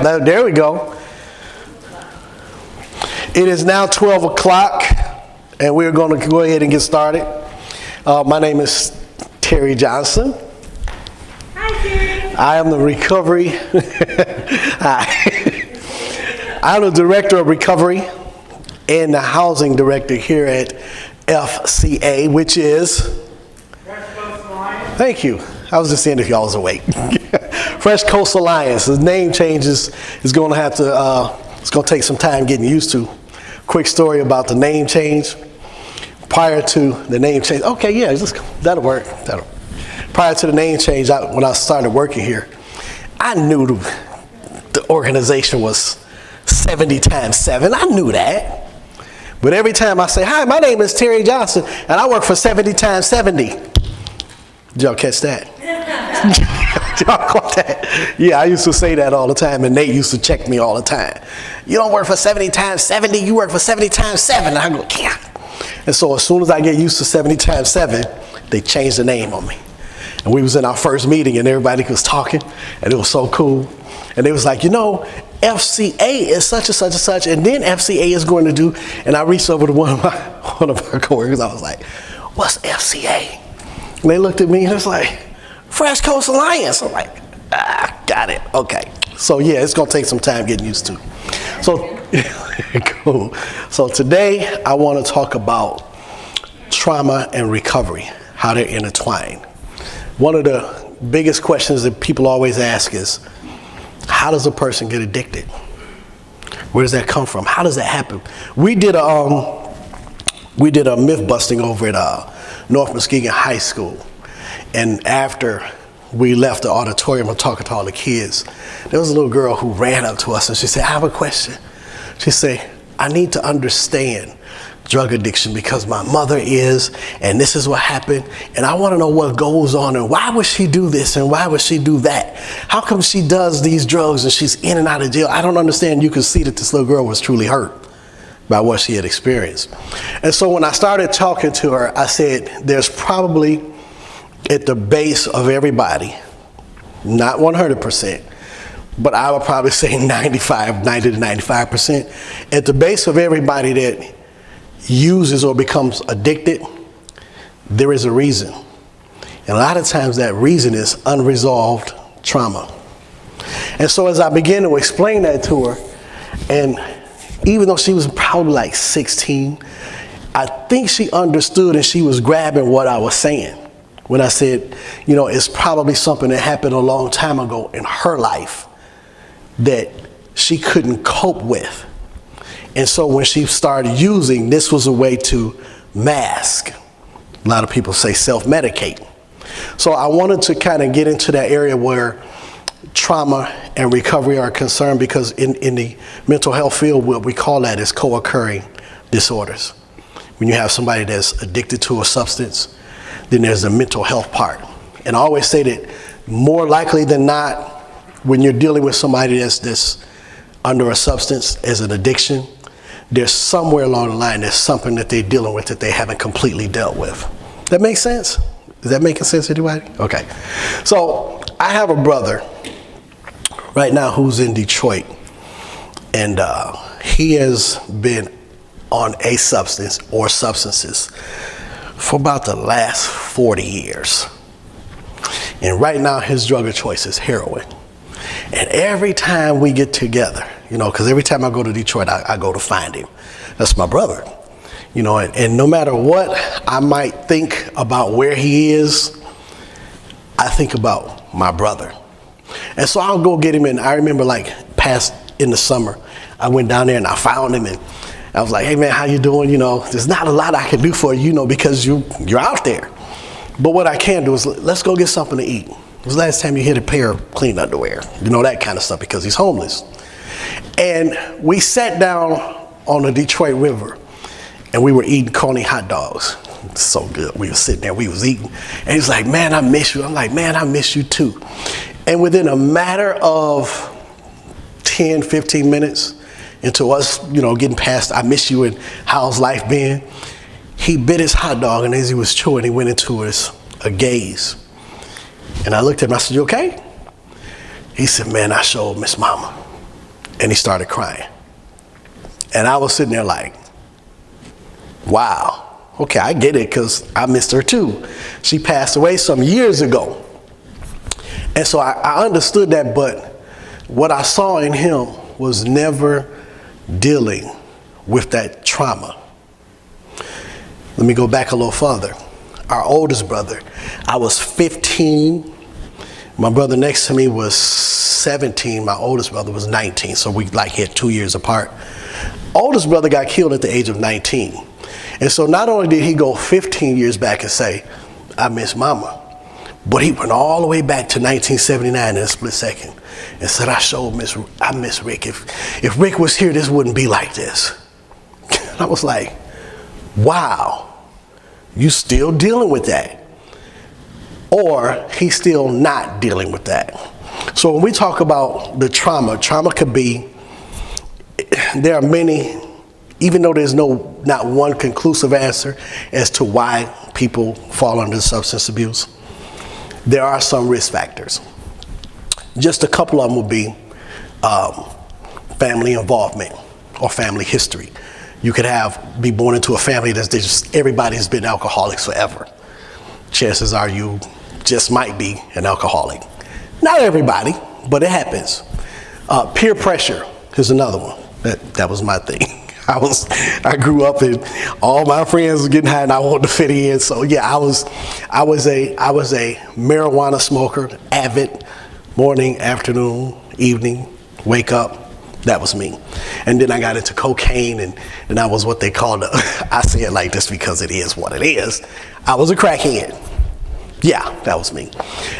There we go. It is now 12 o'clock, and we're going to go ahead and get started. My name is Terry Johnson. Hi, Terry. I am the recovery. I'm the director of recovery and the housing director here at FCA, which is. Thank you. I was just seeing if y'all was awake. Fresh Coast Alliance. The name changes is going to have to. It's going to take some time getting used to. Quick story about the name change. Prior to the name change, okay, yeah, that'll work. Prior to the name change, when I started working here, I knew the organization was 70 times 7. I knew that. But every time I say, hi, my name is Terry Johnson, and I work for 70 times 70. Did y'all catch that? Did y'all caught that? Yeah, I used to say that all the time, and Nate used to check me all the time. You don't work for 70 times 70, you work for 70 times 7. And I go, yeah. And so as soon as I get used to 70 times 7, they changed the name on me. And we was in our first meeting, and everybody was talking, and it was so cool. And they was like, you know, FCA is such and such and such, and then FCA is going to do, and I reached over to one of our coworkers. I was like, what's FCA? And they looked at me and it was like, Fresh Coast Alliance. I'm like, got it, okay. So yeah, it's gonna take some time getting used to. So, cool. So today I wanna talk about trauma and recovery, how they're intertwined. One of the biggest questions that people always ask is, how does a person get addicted? Where does that come from? How does that happen? We did a myth busting over at North Muskegon High School. And after we left the auditorium and talking to all the kids, there was a little girl who ran up to us and she said, I have a question. She said, I need to understand drug addiction because my mother is, and this is what happened, and I want to know what goes on, and why would she do this, and why would she do that? How come she does these drugs and she's in and out of jail? I don't understand. You could see that this little girl was truly hurt by what she had experienced. And so when I started talking to her, I said, there's probably at the base of everybody, not 100%, but I would probably say 90 to 95%, at the base of everybody that uses or becomes addicted, there is a reason. And a lot of times that reason is unresolved trauma. And so as I began to explain that to her, and even though she was probably like 16, I think she understood and she was grabbing what I was saying. When I said, you know, it's probably something that happened a long time ago in her life that she couldn't cope with. And so when she started using, this was a way to mask. A lot of people say self-medicate. So I wanted to kind of get into that area where trauma and recovery are concerned, because in the mental health field, what we call that is co-occurring disorders. When you have somebody that's addicted to a substance, then there's the mental health part. And I always say that more likely than not, when you're dealing with somebody that's under a substance as an addiction, there's somewhere along the line, there's something that they're dealing with that they haven't completely dealt with. That makes sense? Is that making sense to anybody? Okay. So I have a brother right now who's in Detroit, and he has been on a substance or substances for about the last 40 years. And right now his drug of choice is heroin. And every time we get together, you know, because every time I go to Detroit, I go to find him. That's my brother. You know, and no matter what I might think about where he is, I think about my brother. And so I'll go get him, and I remember like past in the summer, I went down there and I found him, and I was like, hey man, how you doing? You know, there's not a lot I can do for you, you know, because you're out there. But what I can do is let's go get something to eat. It was the last time you hit a pair of clean underwear, you know, that kind of stuff, because he's homeless. And we sat down on the Detroit River and we were eating Coney hot dogs. So good. We were sitting there, we was eating. And he's like, man, I miss you. I'm like, man, I miss you too. And within a matter of 10, 15 minutes into us, you know, getting past, I miss you and how's life been, he bit his hot dog, and as he was chewing, he went into a gaze. And I looked at him, I said, you okay? He said, man, I sure miss mama. And he started crying. And I was sitting there like, wow. Okay, I get it because I missed her too. She passed away some years ago. And so I understood that, but what I saw in him was never dealing with that trauma. Let me go back a little further. Our oldest brother, I was 15. My brother next to me was 17. My oldest brother was 19. So we like hit 2 years apart. Oldest brother got killed at the age of 19. And so not only did he go 15 years back and say, I miss mama, but he went all the way back to 1979 in a split second and said, I miss Rick. If Rick was here, this wouldn't be like this. And I was like, wow, you still dealing with that? Or he's still not dealing with that. So when we talk about the trauma could be, there are many, even though there's not one conclusive answer as to why people fall under substance abuse, there are some risk factors. Just a couple of them would be family involvement or family history. You could be born into a family that's just everybody's been alcoholics forever. Chances are you just might be an alcoholic. Not everybody, but it happens. Peer pressure is another one. That was my thing. I grew up and all my friends were getting high and I wanted to fit in. So yeah, I was a marijuana smoker, avid, morning, afternoon, evening, wake up. That was me. And then I got into cocaine and I was what they called, I say it like this because it is what it is. I was a crackhead. Yeah, that was me.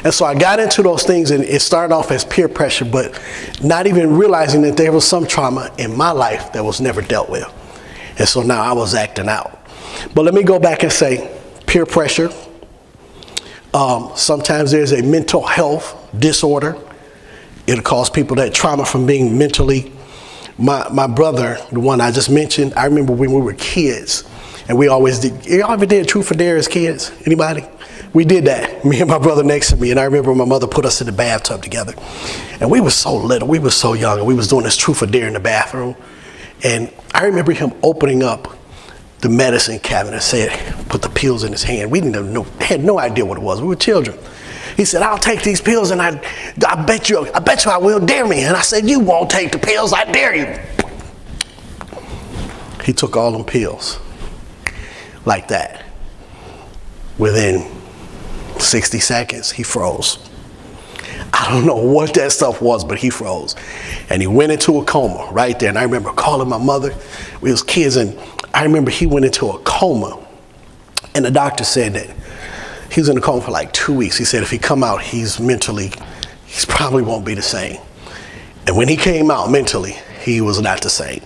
And so I got into those things and it started off as peer pressure, but not even realizing that there was some trauma in my life that was never dealt with. And so now I was acting out. But let me go back and say peer pressure. Sometimes there's a mental health disorder. It'll cause people that trauma from being mentally. My brother, the one I just mentioned, I remember when we were kids and we always did, y'all ever did Truth or Dare as kids? Anybody? We did that, me and my brother next to me, and I remember my mother put us in the bathtub together. And we were so little, we were so young, and we was doing this Truth or Dare in the bathroom. And I remember him opening up the medicine cabinet and said, put the pills in his hand. We didn't know, had no idea what it was. We were children. He said, I'll take these pills and I bet you I will, dare me. And I said, you won't take the pills, I dare you. He took all them pills like that. Within 60 seconds, he froze. I don't know what that stuff was, but he froze. And he went into a coma right there. And I remember calling my mother. We was kids, and I remember he went into a coma. And the doctor said that he was in a coma for like 2 weeks. He said if he come out, he probably won't be the same. And when he came out mentally, he was not the same.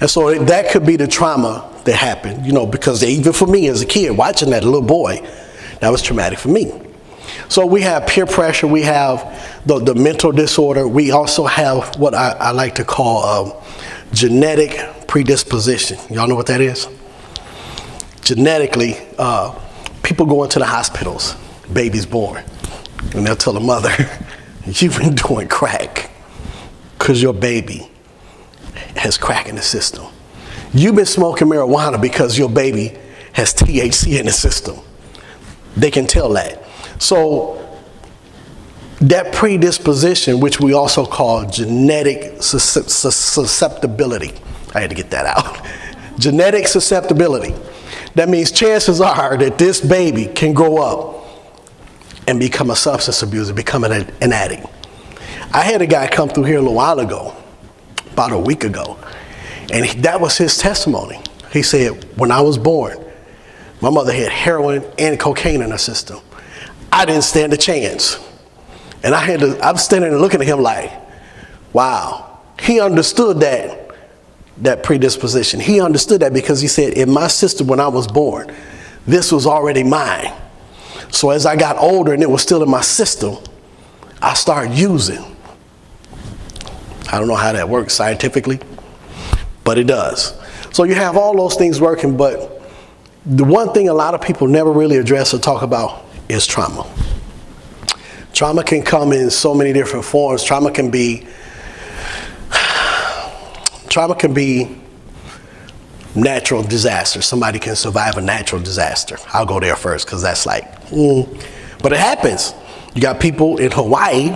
And so that could be the trauma that happened, because even for me as a kid, watching that little boy, that was traumatic for me. So we have peer pressure, we have the mental disorder, we also have what I like to call genetic predisposition. Y'all know what that is? Genetically, people go into the hospitals, baby's born, and they'll tell the mother, you've been doing crack because your baby has crack in the system. You've been smoking marijuana because your baby has THC in the system. They can tell that. So that predisposition, which we also call genetic susceptibility, I had to get that out. Genetic susceptibility. That means chances are that this baby can grow up and become a substance abuser, become an addict. I had a guy come through here a little while ago, about a week ago, and that was his testimony. He said, when I was born, my mother had heroin and cocaine in her system. I didn't stand a chance. And I'm standing there looking at him like, wow. He understood that predisposition. He understood that because he said, in my system when I was born, this was already mine. So as I got older and it was still in my system, I started using. I don't know how that works scientifically, but it does. So you have all those things working, but the one thing a lot of people never really address or talk about is trauma. Trauma can come in so many different forms. Trauma can be Trauma can be natural disaster. Somebody can survive a natural disaster. I'll go there first because that's like, but it happens. You got people in Hawaii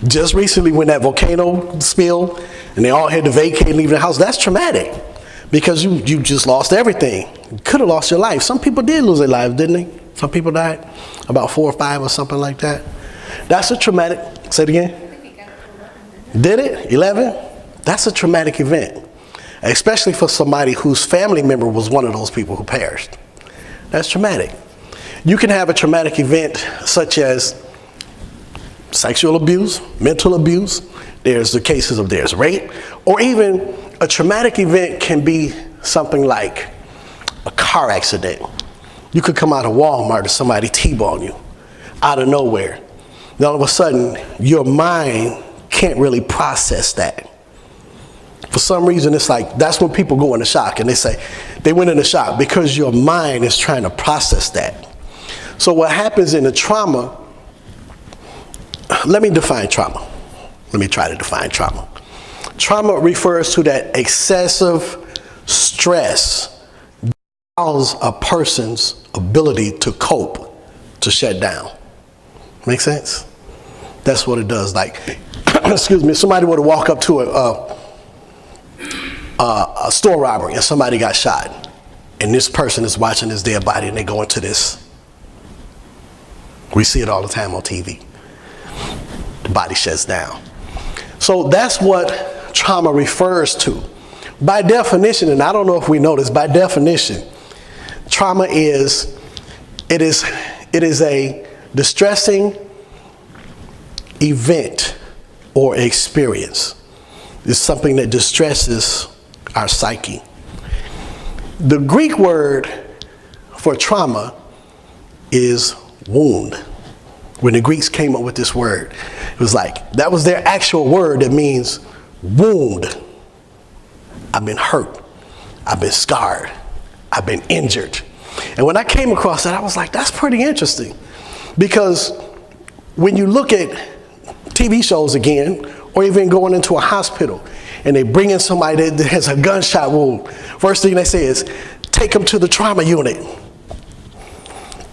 just recently when that volcano spilled and they all had to vacate and leave their house. That's traumatic because you just lost everything. You could have lost your life. Some people did lose their lives, didn't they? Some people died, about 4 or 5 or something like that. That's a traumatic, say it again. Did it? 11? That's a traumatic event, especially for somebody whose family member was one of those people who perished. That's traumatic. You can have a traumatic event such as sexual abuse, mental abuse. There's the cases of there's rape, or even a traumatic event can be something like a car accident. You could come out of Walmart and somebody T-bone you out of nowhere. Then all of a sudden, your mind can't really process that. For some reason, it's like, that's when people go into shock, and they say they went into shock because your mind is trying to process that. So what happens in the trauma, let me define trauma. Let me try to define trauma. Trauma refers to that excessive stress allows a person's ability to cope, to shut down. Make sense? That's what it does. Like, excuse me, if somebody were to walk up to a store robbery and somebody got shot, and this person is watching this dead body and they go into this. We see it all the time on TV. The body shuts down. So that's what trauma refers to. By definition, and I don't know if we know this, by definition, trauma is a distressing event or experience. It's something that distresses our psyche. The Greek word for trauma is wound. When the Greeks came up with this word, it was like, that was their actual word that means wound. I've been hurt. I've been scarred. I've been injured. And when I came across that, I was like, that's pretty interesting. Because when you look at TV shows again, or even going into a hospital, and they bring in somebody that has a gunshot wound, first thing they say is, take them to the trauma unit.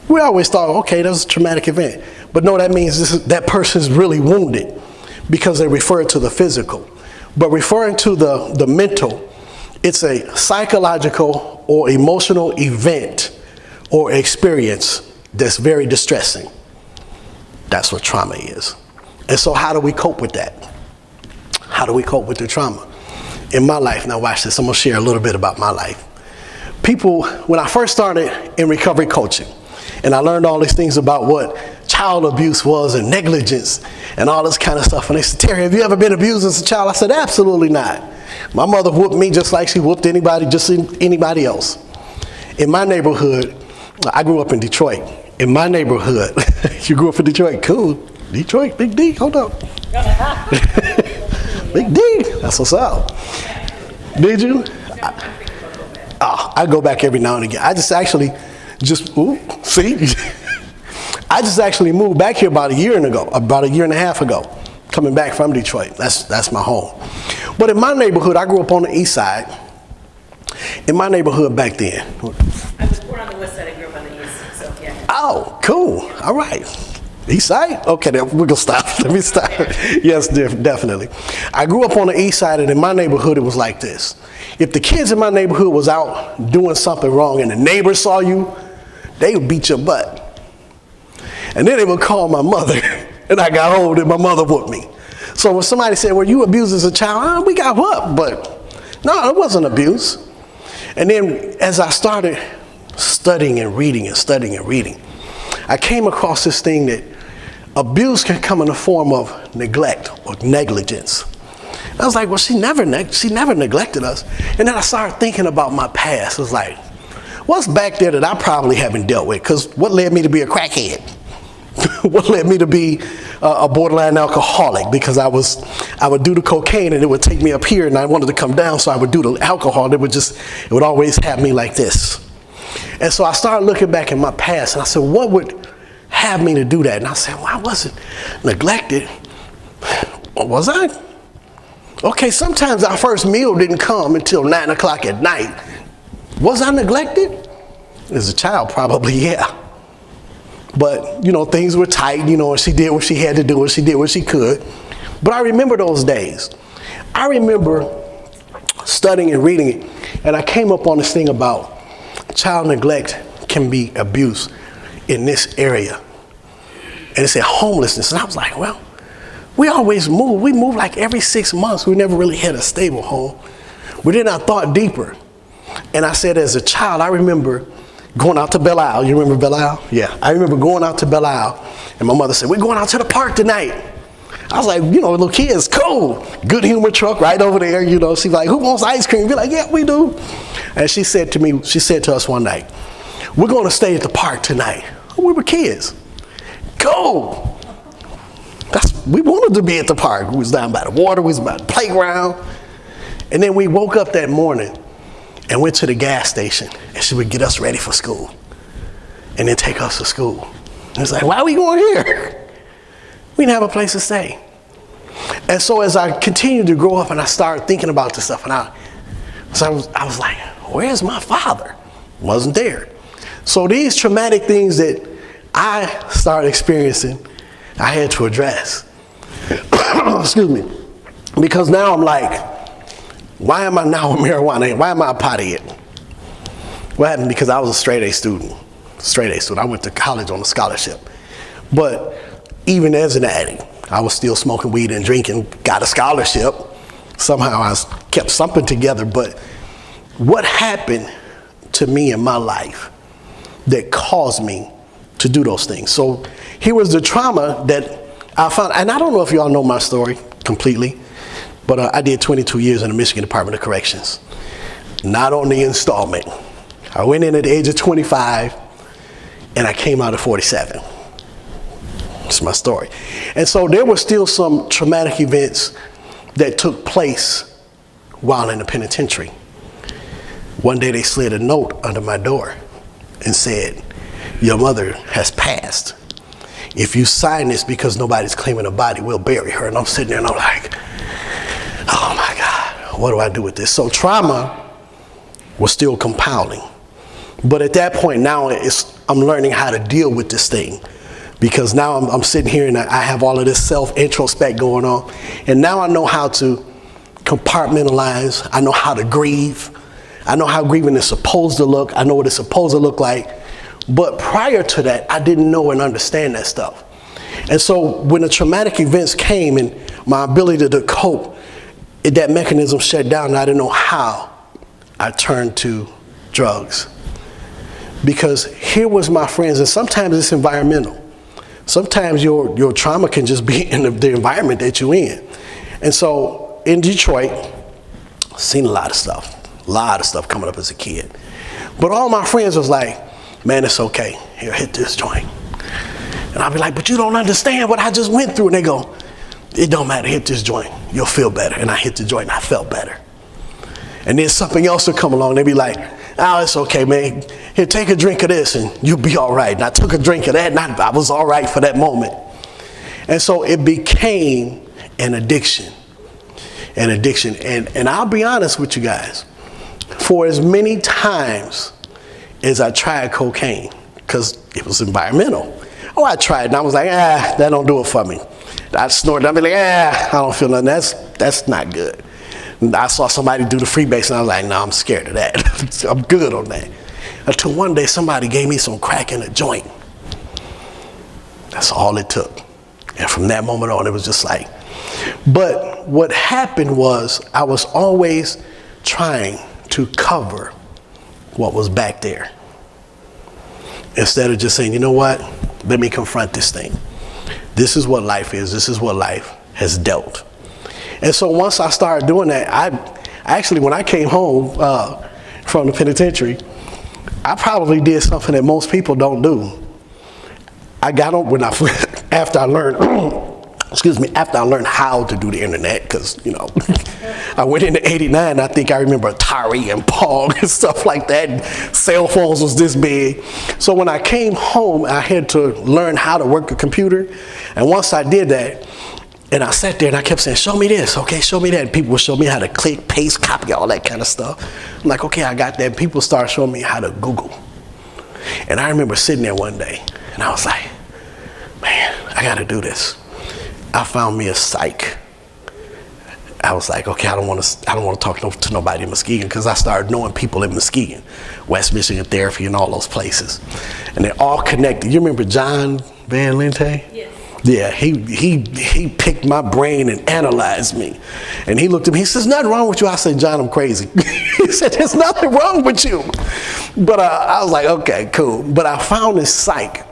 We always thought, okay, that was a traumatic event. But no, that means that person's really wounded because they refer to the physical. But referring to the mental, it's a psychological or emotional event or experience that's very distressing. That's what trauma is. And so how do we cope with that? How do we cope with the trauma? In my life, now watch this, I'm gonna share a little bit about my life. People, when I first started in recovery coaching, and I learned all these things about what child abuse was and negligence and all this kind of stuff. And they said, Terry, have you ever been abused as a child? I said, absolutely not. My mother whooped me just like she whooped anybody else. In my neighborhood, I grew up in Detroit. In my neighborhood, you grew up in Detroit, cool. Detroit, Big D, hold up. Big D, that's what's up. Did you? I go back every now and again. I just actually I just actually moved back here about a year and a half ago, coming back from Detroit. That's my home. But in my neighborhood, I grew up on the east side. In my neighborhood back then. I was born on the west side, I grew up on the east, so yeah. Oh, cool. All right. East side? Okay, then we're gonna stop. Let me stop. Yes, definitely. I grew up on the east side, and in my neighborhood, it was like this. If the kids in my neighborhood was out doing something wrong and the neighbors saw you, they would beat your butt. And then they would call my mother, and I got home and my mother whooped me. So when somebody said, well, you abused as a child, we got whooped, but no, it wasn't abuse. And then as I started studying and reading, I came across this thing that abuse can come in the form of neglect or negligence. I was like, well, she never neglected us. And then I started thinking about my past. It was like, what's back there that I probably haven't dealt with? Because what led me to be a crackhead? What led me to be a borderline alcoholic? Because I would do the cocaine and it would take me up here, and I wanted to come down, so I would do the alcohol, and it would always have me like this. And so I started looking back in my past, and I said, what would have me to do that? And I said, well, I wasn't neglected. Was I? Okay, sometimes our first meal didn't come until 9 o'clock at night. Was I neglected? As a child, probably, yeah. But, things were tight, and she did what she had to do, and she did what she could. But I remember those days. I remember studying and reading it, and I came up on this thing about child neglect can be abuse in this area. And it said homelessness. And I was like, well, we always move. We move like every 6 months. We never really had a stable home. But then I thought deeper. And I said, as a child, I remember going out to Belle Isle. You remember Belle Isle? Yeah. I remember going out to Belle Isle. And my mother said, we're going out to the park tonight. I was like, little kids, cool. Good humor truck right over there. She's like, who wants ice cream? Be like, yeah, we do. And she said to us one night, we're going to stay at the park tonight. We were kids. Go. We wanted to be at the park. We was down by the water. We was by the playground. And then we woke up that morning and went to the gas station, and she would get us ready for school and then take us to school. And it's like, why are we going here? We didn't have a place to stay. And so as I continued to grow up and I started thinking about this stuff, and I was like, where's my father? Wasn't there. So these traumatic things that I started experiencing, I had to address. Excuse me. Because now I'm like, why am I now a marijuana? Why am I a pothead? What happened? Because I was a straight A student. I went to college on a scholarship. But even as an addict, I was still smoking weed and drinking, got a scholarship. Somehow I kept something together. But what happened to me in my life that caused me to do those things? So here was the trauma that I found, and I don't know if y'all know my story completely, but I did 22 years in the Michigan Department of Corrections. Not on the installment. I went in at the age of 25, and I came out at 47. That's my story. And so there were still some traumatic events that took place while in the penitentiary. One day they slid a note under my door and said, your mother has passed. If you sign this because nobody's claiming a body, we'll bury her. And I'm sitting there and I'm like, oh my God, what do I do with this? So trauma was still compounding. But at that point now I'm learning how to deal with this thing, because now I'm sitting here and I have all of this self-introspect going on. And now I know how to compartmentalize. I know how to grieve. I know how grieving is supposed to look. I know what it's supposed to look like. But prior to that, I didn't know and understand that stuff. And so when the traumatic events came and my ability to cope, that mechanism shut down, and I didn't know how I turned to drugs. Because here was my friends, and sometimes it's environmental. Sometimes your trauma can just be in the environment that you're in. And so in Detroit, I've seen a lot of stuff coming up as a kid. But all my friends was like, man, it's okay. Here, hit this joint. And I'll be like, but you don't understand what I just went through. And they go, it don't matter, hit this joint. You'll feel better. And I hit the joint and I felt better. And then something else will come along. They'll be like, oh, it's okay, man. Here, take a drink of this and you'll be all right. And I took a drink of that and I was all right for that moment. And so it became an addiction. And I'll be honest with you guys. For as many times as I tried cocaine, because it was environmental. Oh, I tried and I was like, that don't do it for me. I snorted, I'd be like, I don't feel nothing, that's not good. And I saw somebody do the freebase and I was like, no, I'm scared of that. I'm good on that. Until one day somebody gave me some crack in a joint. That's all it took. And from that moment on, it was just like, but what happened was I was always trying to cover what was back there, instead of just saying, you know what, let me confront this thing. This is what life is. This is what life has dealt. And so once I started doing that, I actually, when I came home from the penitentiary, I probably did something that most people don't do. I got on after I learned after I learned how to do the internet, because, I went into 89, I think I remember Atari and Pong and stuff like that. And cell phones was this big. So when I came home, I had to learn how to work a computer. And once I did that, And I sat there and I kept saying, show me this, okay, show me that. And people would show me how to click, paste, copy, all that kind of stuff. I'm like, okay, I got that. And people started showing me how to Google. And I remember sitting there one day and I was like, man, I got to do this. I found me a psych. I was like, okay, I don't want to talk to nobody in Muskegon, because I started knowing people in Muskegon, West Michigan Therapy and all those places. And they're all connected. You remember John Van Lente? Yes. Yeah, he picked my brain and analyzed me. And he looked at me, he says, nothing wrong with you. I said, John, I'm crazy. He said, there's nothing wrong with you. But I was like, okay, cool. But I found this psych.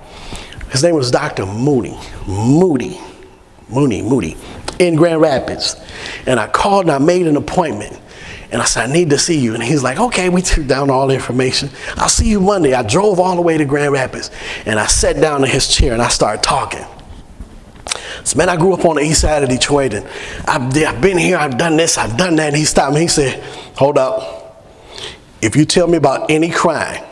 His name was Dr. Moody, in Grand Rapids. And I called and I made an appointment. And I said, I need to see you. And he's like, okay, we took down all the information. I'll see you Monday. I drove all the way to Grand Rapids. And I sat down in his chair and I started talking. So, man, I grew up on the east side of Detroit, and I've been here, I've done this, I've done that. And he stopped me, he said, hold up. If you tell me about any crime,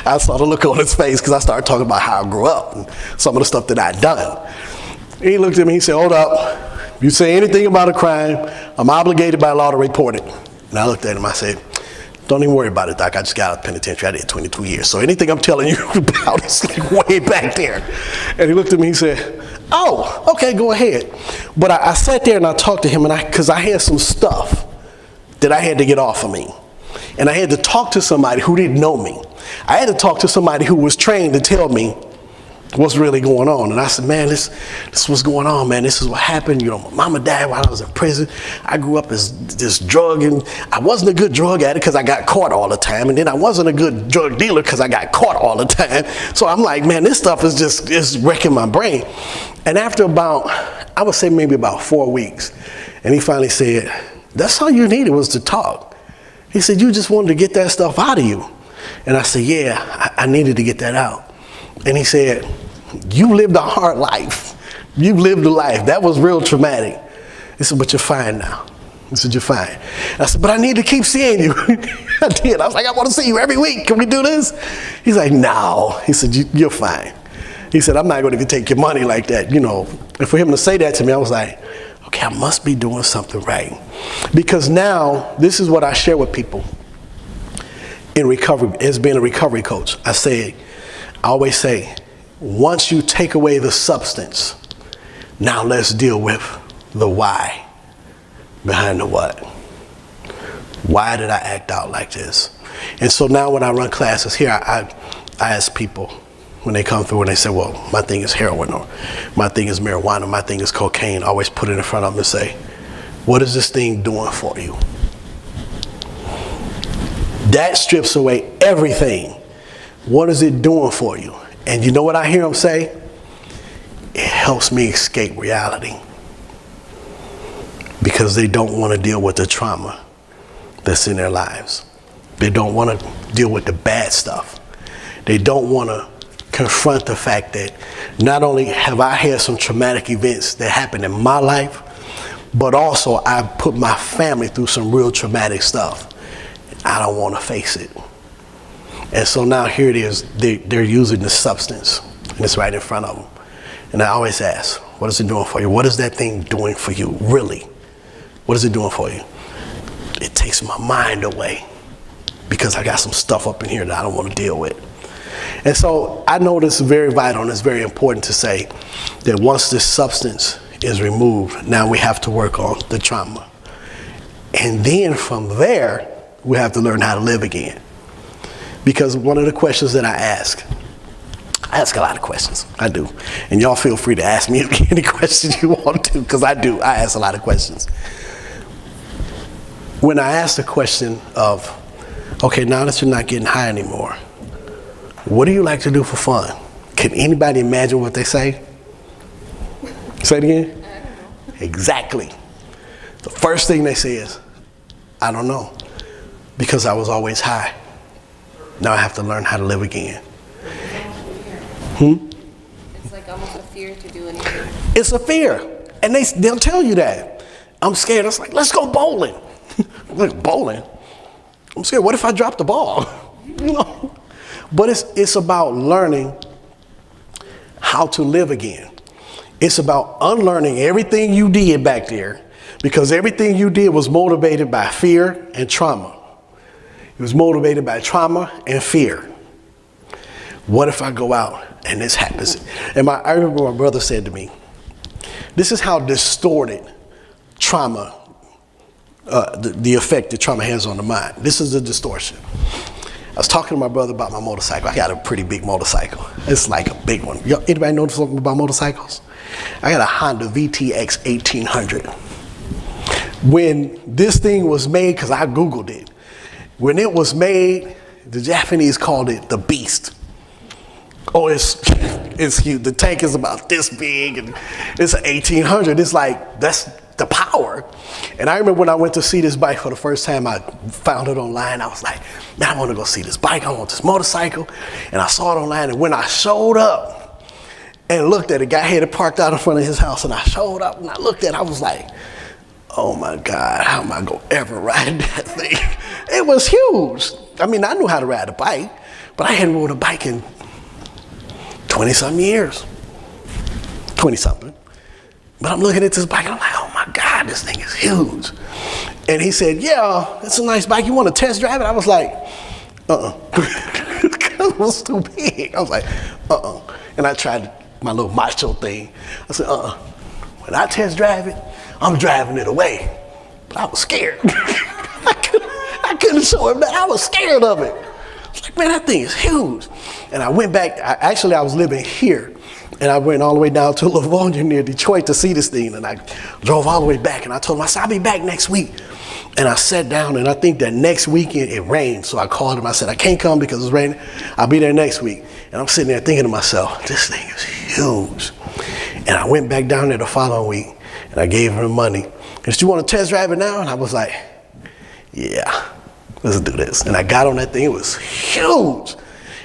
I saw the look on his face, because I started talking about how I grew up and some of the stuff that I'd done. He looked at me, he said, hold up. If you say anything about a crime, I'm obligated by law to report it. And I looked at him, I said, don't even worry about it, Doc. I just got out of penitentiary. I did 22 years. So anything I'm telling you about is like way back there. And he looked at me, he said, oh, okay, go ahead. But I sat there and I talked to him, because I had some stuff that I had to get off of me. And I had to talk to somebody who didn't know me. I had to talk to somebody who was trained to tell me what's really going on. And I said, man, this is what's going on, man. This is what happened. You know, my mama died while I was in prison. I grew up as this drug, and I wasn't a good drug addict because I got caught all the time. And then I wasn't a good drug dealer because I got caught all the time. So I'm like, man, this stuff is wrecking my brain. And after about, I would say maybe about 4 weeks, and he finally said, that's all you needed was to talk. He said, you just wanted to get that stuff out of you. And I said, yeah, I needed to get that out. And he said, you lived a hard life. You've lived a life. That was real traumatic. He said, but you're fine now. He said, you're fine. And I said, but I need to keep seeing you. I did. I was like, I want to see you every week. Can we do this? He's like, no. He said, you're fine. He said, I'm not going to take your money like that, you know. And for him to say that to me, I was like, okay, I must be doing something right. Because now, this is what I share with people in recovery, as being a recovery coach. I always say, once you take away the substance, now let's deal with the why behind the what. Why did I act out like this? And so now when I run classes here, I ask people when they come through and they say, well, my thing is heroin, or my thing is marijuana, my thing is cocaine. I always put it in front of them and say, what is this thing doing for you? That strips away everything. What is it doing for you? And you know what I hear them say? It helps me escape reality. Because they don't want to deal with the trauma that's in their lives. They don't want to deal with the bad stuff. They don't want to confront the fact that not only have I had some traumatic events that happened in my life, but also I put my family through some real traumatic stuff. I don't want to face it. And so now here it is, they're using the substance, and it's right in front of them. And I always ask, what is it doing for you? What is that thing doing for you, really? What is it doing for you? It takes my mind away, because I got some stuff up in here that I don't want to deal with. And so I know this is very vital, and it's very important to say that once this substance is removed, now we have to work on the trauma. And then from there, we have to learn how to live again. Because one of the questions that I ask a lot of questions, I do. And y'all feel free to ask me any questions you want to, because I do, I ask a lot of questions. When I ask the question of, okay, now that you're not getting high anymore, what do you like to do for fun? Can anybody imagine what they say? Say it again? I don't know. Exactly. The first thing they say is, I don't know, because I was always high. Now I have to learn how to live again. It's like almost a fear to do anything. It's a fear. And they'll tell you that. I'm scared. It's like, let's go bowling. Like, bowling? I'm scared. What if I drop the ball? You know? But it's about learning how to live again. It's about unlearning everything you did back there, because everything you did was motivated by fear and trauma. It was motivated by trauma and fear. What if I go out and this happens? And I remember my brother said to me, this is how distorted trauma, the effect that trauma has on the mind. This is the distortion. I was talking to my brother about my motorcycle. I got a pretty big motorcycle. It's like a big one. Anybody know something about motorcycles? I got a Honda VTX 1800. When this thing was made, because I Googled it, when it was made, the Japanese called it the Beast. Oh, it's huge. The tank is about this big, and it's an 1800. It's like, that's the power. And I remember when I went to see this bike for the first time, I found it online. I was like, man, I want to go see this bike. I want this motorcycle. And I saw it online. And when I showed up and looked at it, guy had it parked out in front of his house. And I showed up and I looked at it. I was like, oh my God, how am I going to ever ride that thing? It was huge. I mean, I knew how to ride a bike, but I hadn't rode a bike in 20-something years. 20-something. But I'm looking at this bike and I'm like, oh my God, this thing is huge. And he said, yeah, it's a nice bike. You want to test drive it? I was like, because it was too big. I was like, And I tried my little macho thing. I said, When I test drive it, I'm driving it away. But I was scared. I couldn't show him that. I was scared of it. I was like, man, that thing is huge. And I went back. I was living here. And I went all the way down to Livonia near Detroit to see this thing. And I drove all the way back. And I told him, I said, I'll be back next week. And I sat down, and I think that next weekend it rained. So I called him. I said, I can't come because it's raining. I'll be there next week. And I'm sitting there thinking to myself, this thing is huge. And I went back down there the following week, and I gave him the money. He said, you want to test drive it now? And I was like, yeah, let's do this. And I got on that thing. It was huge.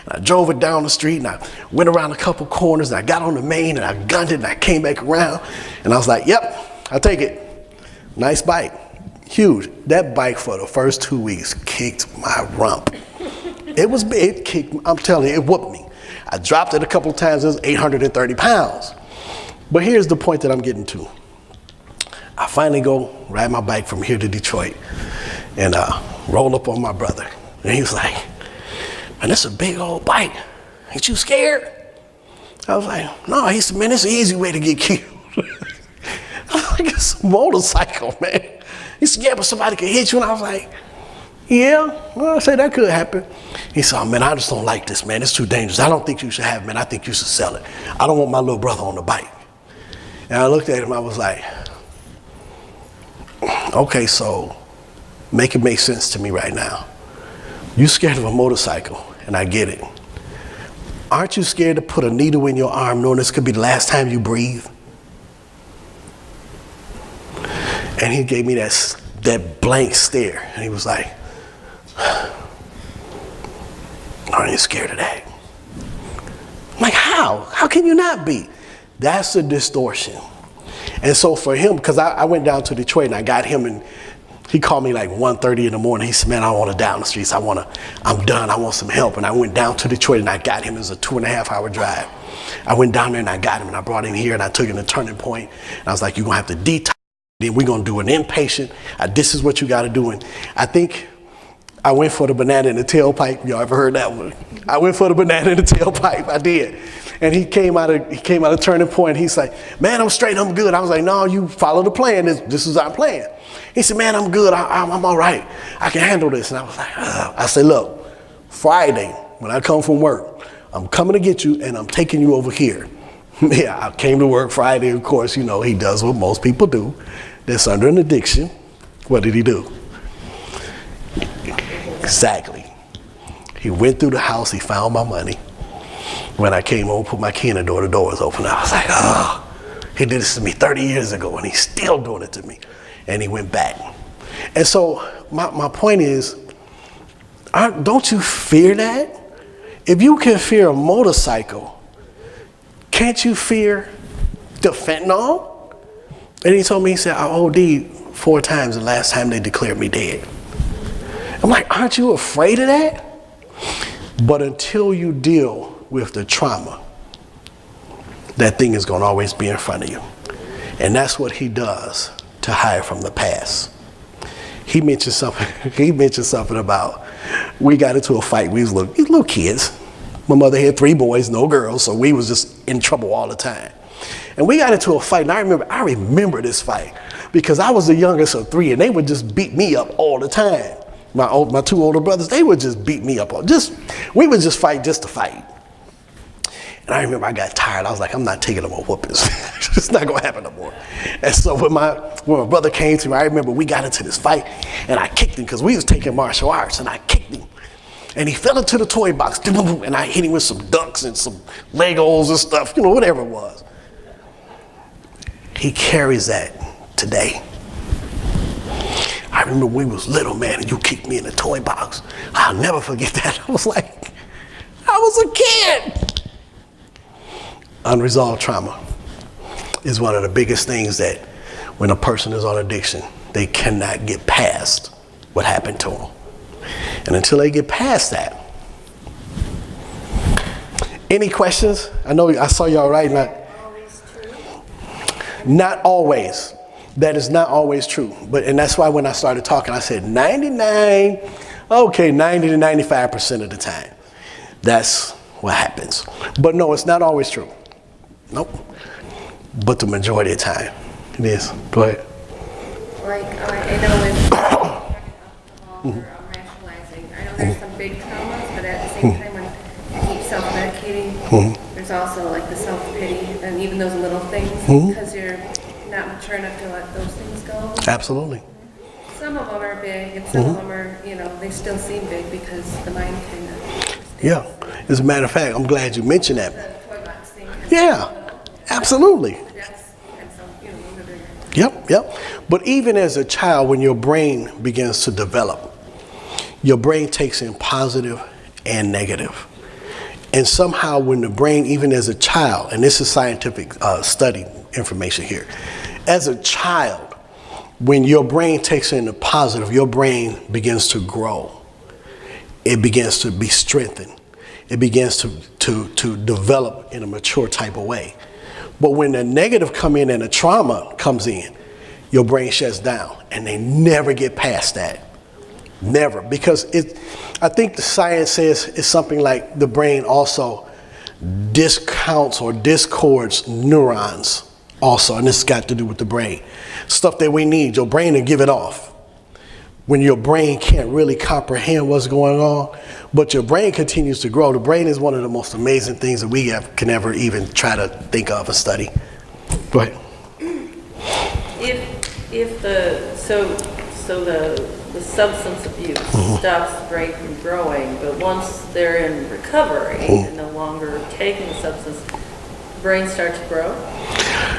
And I drove it down the street, and I went around a couple corners, and I got on the main, and I gunned it, and I came back around. And I was like, yep, I'll take it. Nice bike. Huge. That bike for the first 2 weeks kicked my rump. It was big. It kicked, I'm telling you, it whooped me. I dropped it a couple of times. It was 830 pounds. But here's the point that I'm getting to. I finally go ride my bike from here to Detroit and roll up on my brother. And he was like, man, that's a big old bike. Ain't you scared? I was like, no. He said, man, it's an easy way to get killed. I was like, it's a motorcycle, man. He said, yeah, but somebody could hit you. And I was like, yeah, well, I said that could happen. He said, oh, man, I just don't like this, man. It's too dangerous. I don't think you should have it, man. I think you should sell it. I don't want my little brother on the bike. And I looked at him. I was like, okay, so make it make sense to me right now. You scared of a motorcycle, and I get it. Aren't you scared to put a needle in your arm knowing this could be the last time you breathe? And he gave me that blank stare. And he was like, aren't you scared of that? I'm like, how? How can you not be? That's a distortion. And so for him, because I went down to Detroit and I got him, and he called me like 1:30 in the morning. He said, man, I want to down the streets. I'm done. I want some help. And I went down to Detroit and I got him. It was a 2.5-hour drive. I went down there and I got him, and I brought him here, and I took him to Turning Point. And I was like, you're going to have to detox. Then we're going to do an inpatient. This is what you got to do. And I think I went for the banana in the tailpipe. Y'all ever heard that one? I went for the banana in the tailpipe. I did. And he came out of Turning Point. He's like, man, I'm straight. I'm good. I was like, no, you follow the plan. This is our plan. He said, man, I'm good. I'm all right. I can handle this. And I was like, I said, look, Friday, when I come from work, I'm coming to get you, and I'm taking you over here. Yeah, I came to work Friday. Of course, you know, he does what most people do. That's under an addiction. What did he do? Exactly. He went through the house. He found my money. When I came home, put my key in the door was open. I was like, oh, he did this to me 30 years ago, and he's still doing it to me. And he went back. And so my point is, don't you fear that? If you can fear a motorcycle, can't you fear the fentanyl? And he told me, he said, I OD'd 4 times the last time they declared me dead. I'm like, aren't you afraid of that? But until you deal with the trauma, that thing is going to always be in front of you. And that's what he does to hide from the past. He mentioned something about, we got into a fight. We was little kids. My mother had 3 boys, no girls, so we was just in trouble all the time. And we got into a fight, and I remember this fight because I was the youngest of 3, and they would just beat me up all the time. My 2 older brothers, they would just beat me up. We would just fight just to fight. And I remember I got tired. I was like, I'm not taking no more whoopings. It's not gonna happen no more. And so when my brother came to me, I remember we got into this fight, and I kicked him because we was taking martial arts, and I kicked him. And he fell into the toy box, and I hit him with some ducks and some Legos and stuff, whatever it was. He carries that today. I remember we was little, man, and you kicked me in the toy box. I'll never forget that. I was a kid. Unresolved trauma is one of the biggest things that when a person is on addiction, they cannot get past what happened to them. And until they get past that. Any questions? I know I saw y'all writing that. Not always. That is not always true. And that's why when I started talking, I said 90 to 95% of the time. That's what happens. But no, it's not always true. Nope. But the majority of the time, it is. Go ahead. Like, I know with alcohol or rationalizing, I know there's some big traumas, but at the same time, when you keep self-medicating, there's also like the self-pity and even those little things, because you're not mature enough to let those things go. Absolutely. Some of them are big, and some of them are, they still seem big because the mind kind of. Yeah. As a matter of fact, I'm glad you mentioned that. The toy box thing. Yeah. Absolutely. That's, and so, those are bigger. Yep. But even as a child, when your brain begins to develop, your brain takes in positive and negative. And somehow when the brain, even as a child, and this is scientific study information here, as a child, when your brain takes in the positive, your brain begins to grow. It begins to be strengthened. It begins to develop in a mature type of way. But when the negative come in and the trauma comes in, your brain shuts down, and they never get past that. Never, because I think the science says it's something like the brain also discounts or discords neurons also, and this has got to do with the brain. Stuff that we need, your brain to give it off. When your brain can't really comprehend what's going on, but your brain continues to grow. The brain is one of the most amazing things that we can ever even try to think of and study. Go ahead. If the substance abuse stops the brain from growing, but once they're in recovery and no longer taking the substance, the brain starts to grow?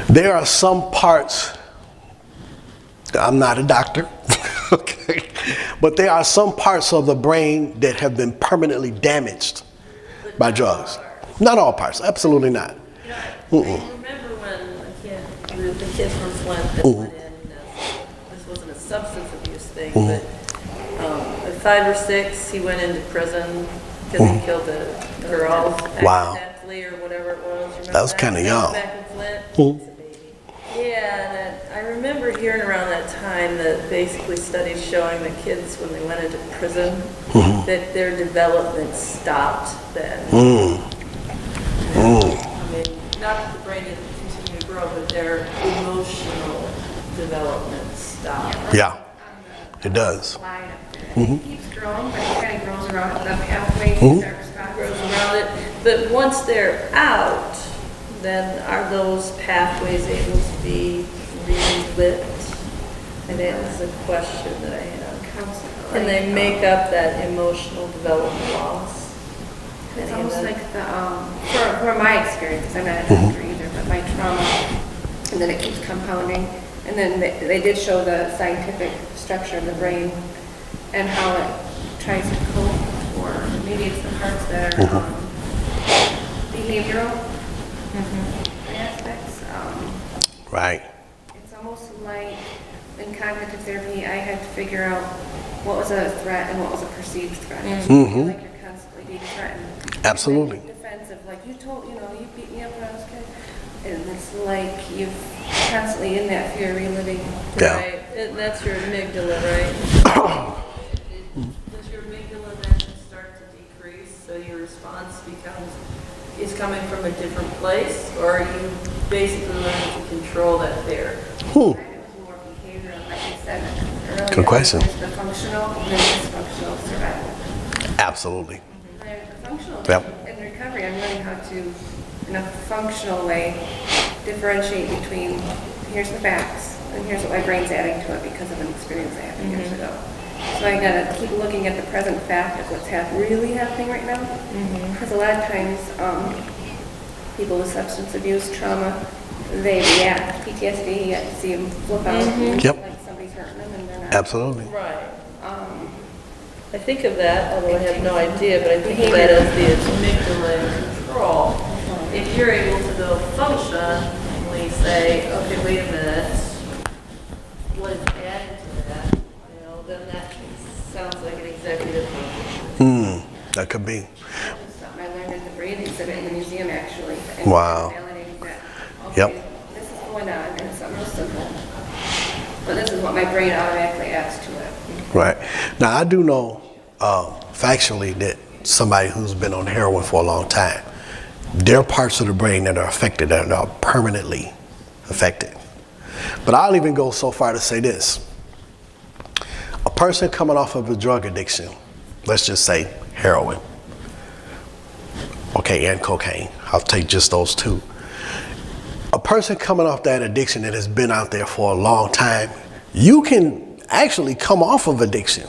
There are some parts, I'm not a doctor, okay, but there are some parts of the brain that have been permanently damaged by drugs. Not all parts, absolutely not. I remember when the kid from Flint that went in, this wasn't a substance abuse thing, but at 5 or 6, he went into prison because he killed the girls accidentally or whatever it was. Remember that was kind of young. Back in Flint? Yeah, and I remember hearing around that time that basically studies showing that kids, when they went into prison, that their development stopped then. I mean, not that the brain didn't continue to grow, but their emotional development stopped. Yeah, it does. It keeps growing, but it kind of grows around the pathways grows around it. But once they're out, then are those pathways able to be relit? And that was a question that I had. Can they make up that emotional development loss? It's almost like for my experience, I'm not a doctor either, but my trauma, and then it keeps compounding. And then they did show the scientific structure of the brain and how it tries to cope, or maybe it's the parts that are behavioral aspects. Right. It's almost like in cognitive therapy, I had to figure out what was a threat and what was a perceived threat. I feel like you're constantly being threatened. Absolutely. Like defensive, like you beat me up when I was a kid. And it's like you're constantly in that fear reliving. Yeah. Right, and that's your amygdala, right? Does your amygdala then start to decrease, so your response is coming from a different place, or are you basically learning to control that fear? It was more behavioral, like you said earlier. Good question. There's the functional and then dysfunctional survival. Absolutely. And the functional, Yep. in recovery, I'm learning how to, in a functional way, differentiate between here's the facts and here's what my brain's adding to it because of an experience I had years ago. So I gotta keep looking at the present fact of what's really happening right now. Because a lot of times, people with substance abuse, trauma, they react. PTSD, you see them flip out, Yep. like somebody's hurting them and they're not. Absolutely. Right. I think of that, although I have no idea, but I think of that as the amygdala in control. If you're able to go functionally say, okay, wait a minute, what is added to that? You know, then that sounds like an executive function. That could be. That's something I learned at the brain exhibit in the museum, actually. And Wow. validating that, Yep. okay, this is going on, and it's something real simple. But this is what my brain automatically adds to it. Right. Now, I do know factually that somebody who's been on heroin for a long time, there are parts of the brain that are affected, that are permanently affected. But I'll even go so far to say this. A person coming off of a drug addiction, let's just say heroin, okay, and cocaine, I'll take just those two. A person coming off that addiction that has been out there for a long time, you can actually come off of addiction.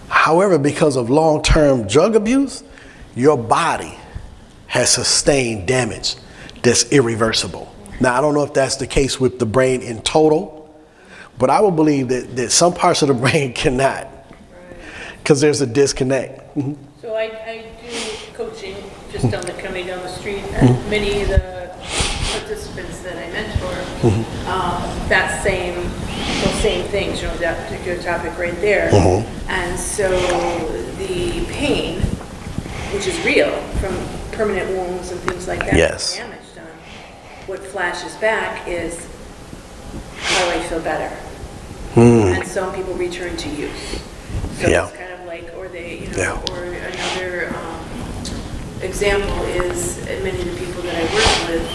However, because of long-term drug abuse, your body has sustained damage that's irreversible. Now, I don't know if that's the case with the brain in total, but I would believe that some parts of the brain cannot, because there's a disconnect. So I do coaching just coming down the street, and many of the participants that I mentor, those same things, you know, that particular topic right there. And so the pain, which is real from permanent wounds and things like that, Yes. damage done, what flashes back is, how do I feel better? And some people return to use. So Yeah. it's kind of like, or they, you know, Yeah. or another example is many of the people that I work with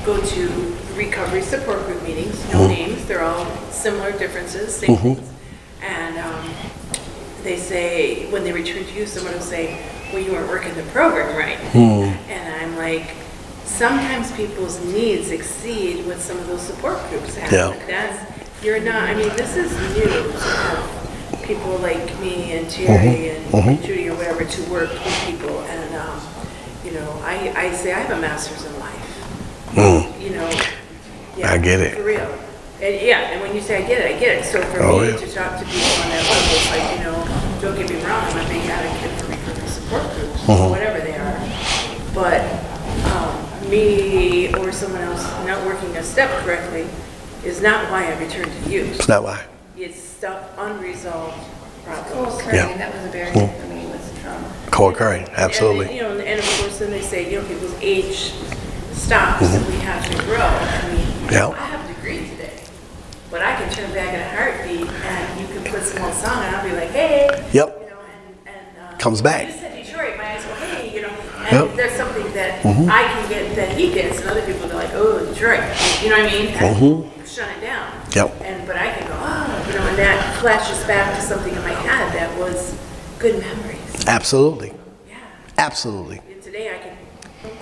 go to recovery support group meetings, no names, they're all similar differences, same things. And they say, when they return to you, someone will say, well, you weren't working the program right. And I'm like, sometimes people's needs exceed what some of those support groups have. Yeah. Like that's, you're not, I mean, this is new to have people like me and Terry and Judy or whatever to work with people. And, you know, I say I have a master's in life. You know, yeah, I get it. For real. And yeah, and when you say I get it. So for me to talk to people on that level, it's like, you know, don't get me wrong, I'm a big advocate for recovery support groups, whatever they are. But me or someone else not working a step correctly is not why I returned to use. It's not why. It's stuff unresolved problems. Co-occurring, Yeah. that was a barrier for me, was trauma. Co-occurring, absolutely. And, you know, and of course, then they say, you know, people's age stops and we have to grow. I mean, Yeah. I have a degree today, but I can turn back in a heartbeat and you can put some old song and I'll be like, hey. Yep. You know, and Comes back. You just said Detroit, my eyes go, hey, you know. And Yep. there's something that I can get that he gets, and other people are like, oh, Detroit. You know what I mean? And shut it down. Yep. But I can go, oh, you know, and that flashes back to something in my head that was good memories. Absolutely. Yeah. Absolutely. And today I can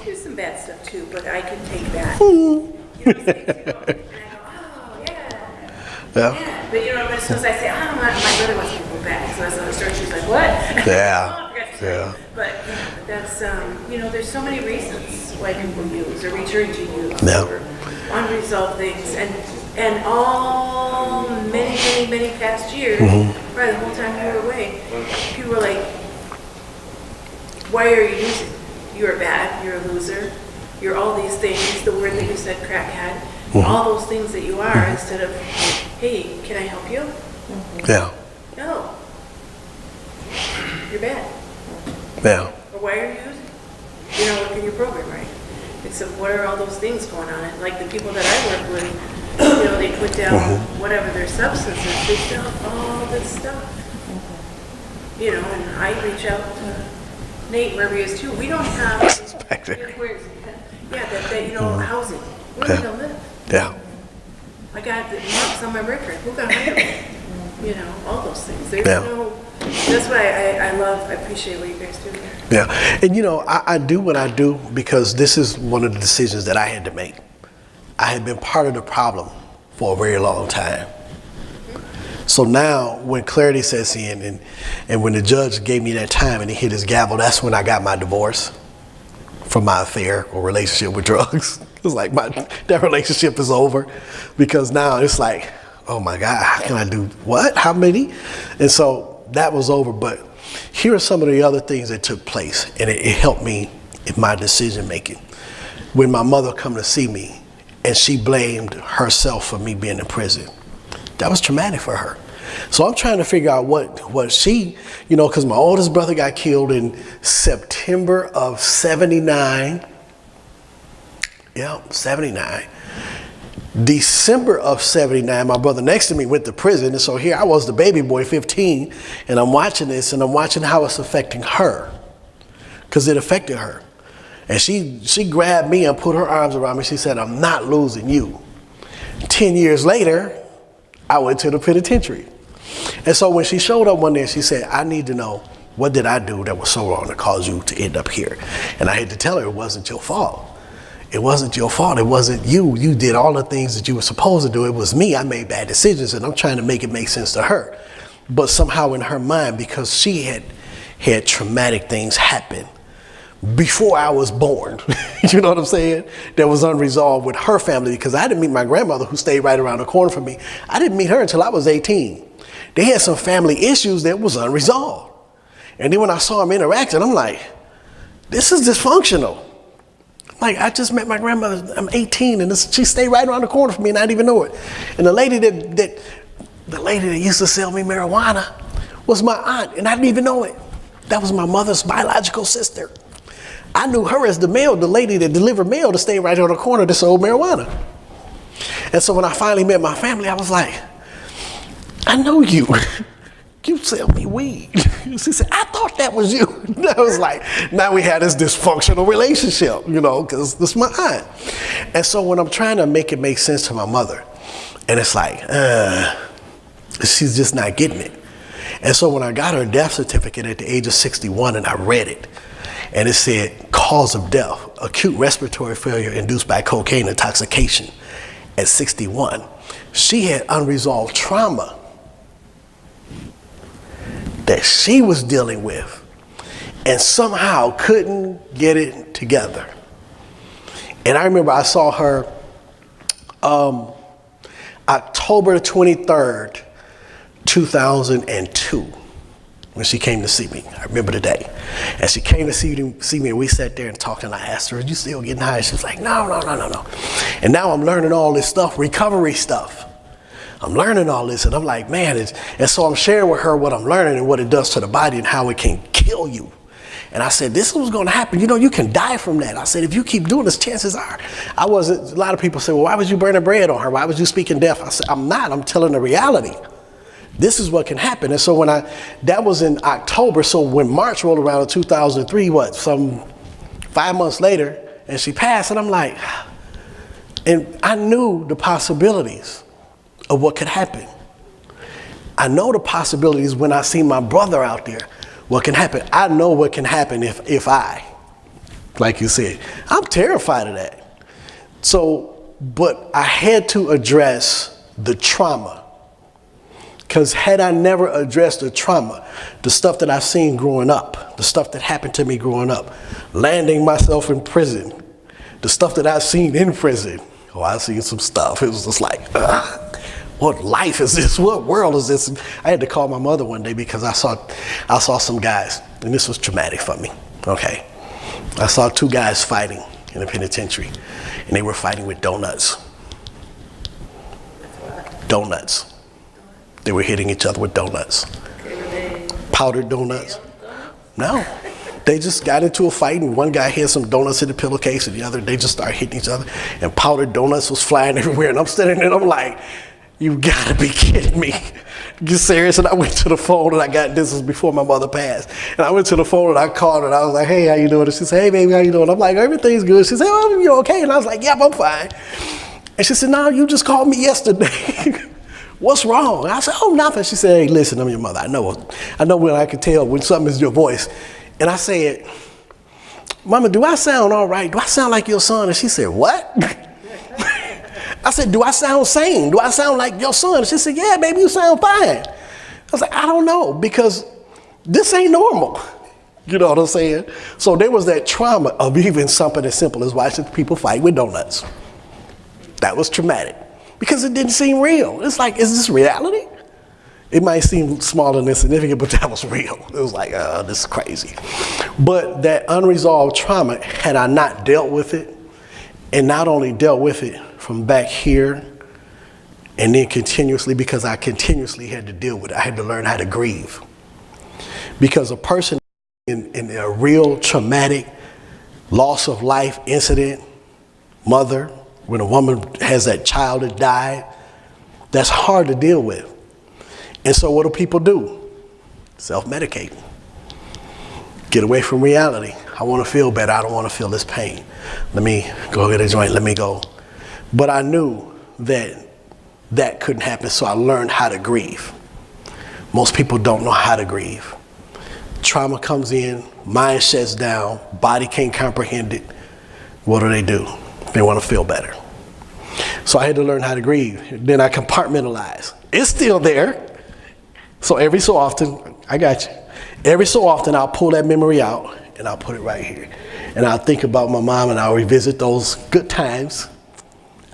do some bad stuff too, but I can take that. You know what I'm saying? And I go, oh, yeah. Yeah. Yeah. But you know, as soon as I say, oh, my brother wants me to go back. So as I start, she's like, what? Yeah. Oh, I forgot to say. Yeah. But that's, you know, there's so many reasons why people use or return to use Yeah. or unresolved things. And all many past years, probably the whole time you were away, people were like, why are you using? You're bad, you're a loser, you're all these things, the word that you said, crackhead, all those things that you are, instead of, hey, can I help you? Yeah. No. You're bad. Yeah. Or why are you using? You're not working your program right. Except what are all those things going on? And like the people that I work with, you know, they put down whatever their substance is, they still have all this stuff. You know, and I reach out to Nate, wherever he is too. We don't have, Back there. that, you know, housing. Where are we gonna live? Yeah. I got the marks on my record. Who got hired? You know, all those things. There's Yeah. that's why I appreciate what you guys do here. Yeah. And you know, I do what I do because this is one of the decisions that I had to make. I had been part of the problem for a very long time. So now when clarity sets in and when the judge gave me that time and he hit his gavel, that's when I got my divorce from my affair or relationship with drugs. It's like that relationship is over because now it's like, oh my God, how can I do what? How many? And so that was over. But here are some of the other things that took place, and it helped me in my decision making. When my mother come to see me and she blamed herself for me being in prison, that was traumatic for her. So I'm trying to figure out what she, you know, because my oldest brother got killed in September of 79. Yeah, 79. December of 79, my brother next to me went to prison. And so here I was, the baby boy, 15, and I'm watching this and I'm watching how it's affecting her because it affected her. And she grabbed me and put her arms around me. She said, I'm not losing you. 10 years later, I went to the penitentiary. And so when she showed up one day, she said, I need to know, what did I do that was so wrong to cause you to end up here? And I had to tell her it wasn't your fault. It wasn't your fault. It wasn't you. You did all the things that you were supposed to do. It was me. I made bad decisions, and I'm trying to make it make sense to her. But somehow in her mind, because she had traumatic things happen before I was born, you know what I'm saying? That was unresolved with her family, because I didn't meet my grandmother, who stayed right around the corner from me. I didn't meet her until I was 18. They had some family issues that was unresolved. And then when I saw them interacting, I'm like, this is dysfunctional. Like, I just met my grandmother, I'm 18, and she stayed right around the corner from me and I didn't even know it. And the lady that used to sell me marijuana was my aunt, and I didn't even know it. That was my mother's biological sister. I knew her as the lady that delivered mail to stay right on the corner that sold marijuana. And so when I finally met my family, I was like, I know you. You sell me weed. She said, I thought that was you. And I was like, now we had this dysfunctional relationship, you know, because this is my aunt. And so when I'm trying to make it make sense to my mother, and it's like, she's just not getting it. And so when I got her death certificate at the age of 61 and I read it, and it said, cause of death, acute respiratory failure induced by cocaine intoxication at 61. She had unresolved trauma that she was dealing with and somehow couldn't get it together. And I remember I saw her October 23rd, 2002, when she came to see me. I remember the day. And she came to see me, and we sat there and talked, and I asked her, are you still getting high? She was like, no. And now I'm learning all this stuff, recovery stuff. I'm learning all this, and I'm like, man, and so I'm sharing with her what I'm learning and what it does to the body and how it can kill you. And I said, this is what's going to happen. You know, you can die from that. I said, if you keep doing this, chances are. A lot of people say, well, why was you burning bread on her? Why was you speaking death? I said, I'm not. I'm telling the reality. This is what can happen. And so that was in October. So when March rolled around in 2003, some 5 months later, and she passed, and I'm like, and I knew the possibilities of what could happen. I know the possibilities when I see my brother out there, what can happen. I know what can happen if I, like you said, I'm terrified of that. So, but I had to address the trauma, because had I never addressed the trauma, the stuff that I've seen growing up, the stuff that happened to me growing up, landing myself in prison, the stuff that I've seen in prison, I've seen some stuff. It was just like, what life is this? What world is this? I had to call my mother one day because I saw some guys, and this was traumatic for me. Okay, I saw two guys fighting in the penitentiary, and they were fighting with donuts. Donuts. They were hitting each other with donuts. Powdered donuts. No. They just got into a fight, and one guy had some donuts in the pillowcase, and the other, they just started hitting each other, and powdered donuts was flying everywhere. And I'm standing there, and I'm like, you gotta be kidding me. Get serious. And I went to the phone, and this was before my mother passed. And I went to the phone, and I called her, and I was like, hey, how you doing? And she said, hey, baby, how you doing? I'm like, everything's good. She said, oh, you okay? And I was like, yep, I'm fine. And she said, no, you just called me yesterday. What's wrong? And I said, oh, nothing. She said, hey, listen, I'm your mother. I know when I can tell when something is your voice. And I said, Mama, do I sound all right? Do I sound like your son? And she said, what? I said, do I sound sane? Do I sound like your son? And she said, yeah, baby, you sound fine. I was like, I don't know, because this ain't normal. You know what I'm saying? So there was that trauma of even something as simple as watching people fight with donuts. That was traumatic because it didn't seem real. It's like, is this reality? It might seem small and insignificant, but that was real. It was like, this is crazy. But that unresolved trauma, had I not dealt with it, and not only dealt with it from back here, and then continuously, because I continuously had to deal with it, I had to learn how to grieve. Because a person in a real traumatic loss of life incident, mother, when a woman has that child that died, that's hard to deal with. And so what do people do? Self-medicate. Get away from reality. I want to feel better. I don't want to feel this pain. Let me go get a joint. Let me go. But I knew that that couldn't happen, so I learned how to grieve. Most people don't know how to grieve. Trauma comes in, mind shuts down, body can't comprehend it. What do? They want to feel better. So I had to learn how to grieve. Then I compartmentalize. It's still there. So every so often, I got you. Every so often I'll pull that memory out and I'll put it right here. And I'll think about my mom and I'll revisit those good times.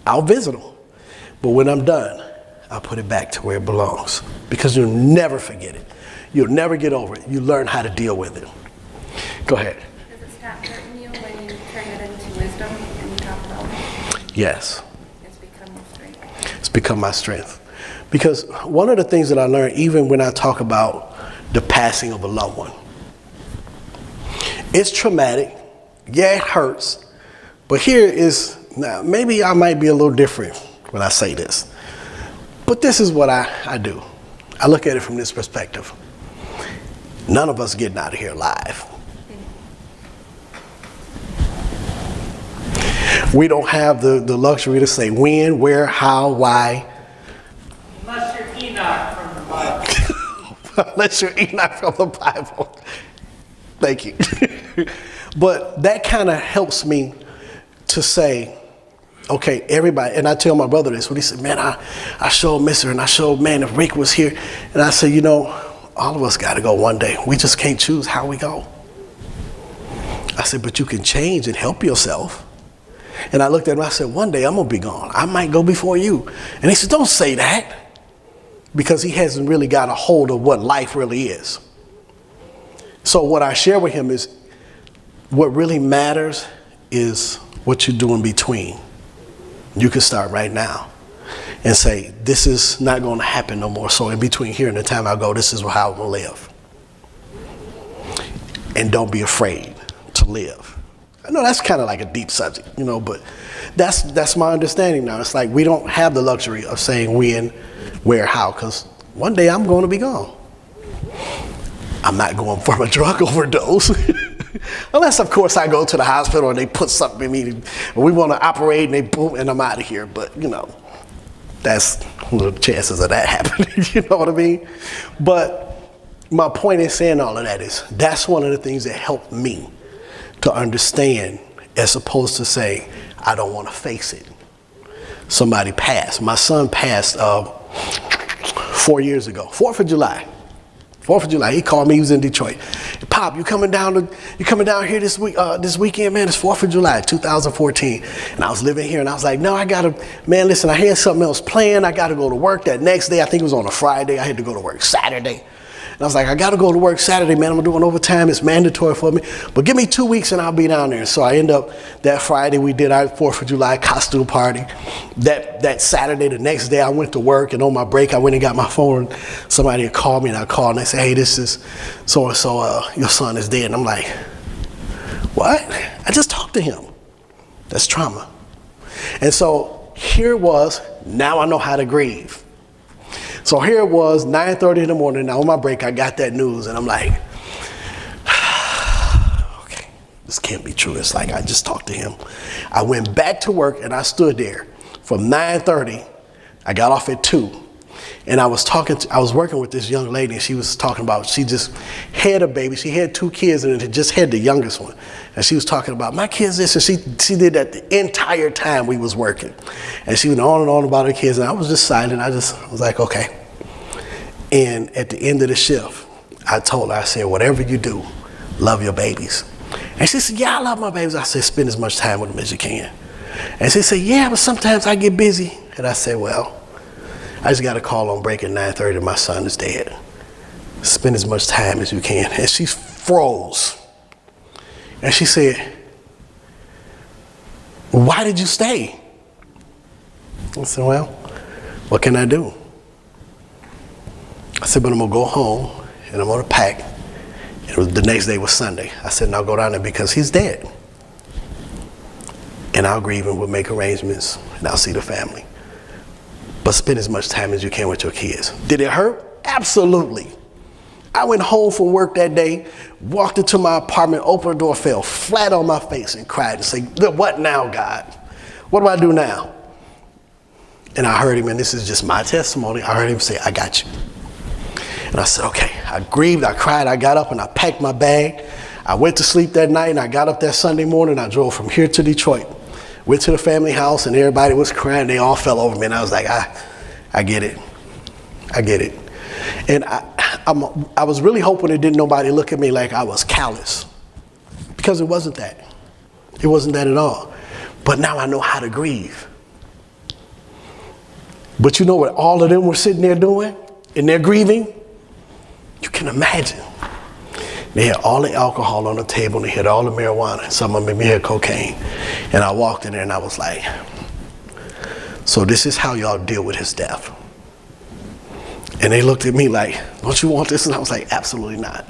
I'll visit them. But when I'm done, I'll put it back to where it belongs. Because you'll never forget it. You'll never get over it. You learn how to deal with it. Go ahead. Does it stop hurting you when you turn it into wisdom and you talk about it? Yes. It's become your strength. It's become my strength. Because one of the things that I learned, even when I talk about the passing of a loved one, it's traumatic. Yeah, it hurts. But here is, now maybe I might be a little different when I say this. But this is what I do. I look at it from this perspective. None of us getting out of here alive. We don't have the luxury to say when, where, how, why. Unless you're Enoch from the Bible. Unless you're Enoch from the Bible. Thank you. But that kind of helps me to say, okay, everybody, and I tell my brother this, when he said, man, I showed Mr. and I showed, man, if Rick was here, and I said, you know, all of us got to go one day. We just can't choose how we go. I said, but you can change and help yourself. And I looked at him, I said, one day I'm going to be gone. I might go before you. And he said, don't say that. Because he hasn't really got a hold of what life really is. So what I share with him is what really matters is what you do in between. You can start right now and say, this is not going to happen no more. So in between here and the time I go, this is how I'm going to live. And don't be afraid to live. I know that's kind of like a deep subject, you know, but that's my understanding now. It's like we don't have the luxury of saying when, where, how, because one day I'm going to be gone. I'm not going from a drug overdose. Unless, of course, I go to the hospital and they put something in me and we want to operate and they boom and I'm out of here. But, you know, that's the chances of that happening, you know what I mean? But my point in saying all of that is that's one of the things that helped me to understand, as opposed to say, I don't want to face it. Somebody passed. My son passed 4 years ago, 4th of July. 4th of July, he called me, he was in Detroit. Pop, you coming down here this weekend, man? It's 4th of July, 2014. And I was living here and I was like, no, man, listen, I had something else planned. I got to go to work that next day. I think it was on a Friday. I had to go to work Saturday. And I was like, I got to go to work Saturday, man. I'm doing overtime. It's mandatory for me. But give me 2 weeks and I'll be down there. So I end up that Friday, we did our 4th of July costume party. That Saturday, the next day, I went to work. And on my break, I went and got my phone. Somebody had called me and I called and they said, hey, this is so-and-so, your son is dead. And I'm like, What? I just talked to him. That's trauma. And so here it was, now I know how to grieve. So here it was, 9:30 in the morning, now on my break, I got that news, and I'm like, okay, this can't be true. It's like I just talked to him. I went back to work, and I stood there from 9:30. I got off at 2. And I was working with this young lady, and she was talking about, she just had a baby. She had 2 kids, and it just had the youngest one. And she was talking about, my kids this, and she did that the entire time we was working. And she went on and on about her kids, and I was just silent. I was like, okay. And at the end of the shift, I told her, I said, whatever you do, love your babies. And she said, yeah, I love my babies. I said, spend as much time with them as you can. And she said, yeah, but sometimes I get busy. And I said, well, I just got a call on break at 9:30. My son is dead. Spend as much time as you can. And she froze. And she said, why did you stay? I said, well, what can I do? I said, but I'm going to go home and I'm going to pack. And the next day was Sunday. I said, now go down there because he's dead. And I'll grieve and we'll make arrangements and I'll see the family. But spend as much time as you can with your kids. Did it hurt? Absolutely. I went home from work that day, walked into my apartment, opened the door, fell flat on my face and cried and said, what now, God? What do I do now? And I heard him, and this is just my testimony, I heard him say, I got you. And I said, okay. I grieved, I cried, I got up and I packed my bag. I went to sleep that night and I got up that Sunday morning. I drove from here to Detroit. Went to the family house and everybody was crying. They all fell over me and I was like, I get it. I get it. And I was really hoping that didn't nobody look at me like I was callous, because it wasn't that. It wasn't that at all. But now I know how to grieve. But you know what all of them were sitting there doing and they're grieving? You can imagine. They had all the alcohol on the table and they had all the marijuana. Some of them had cocaine. And I walked in there and I was like, so this is how y'all deal with his death. And they looked at me like, don't you want this? And I was like, absolutely not.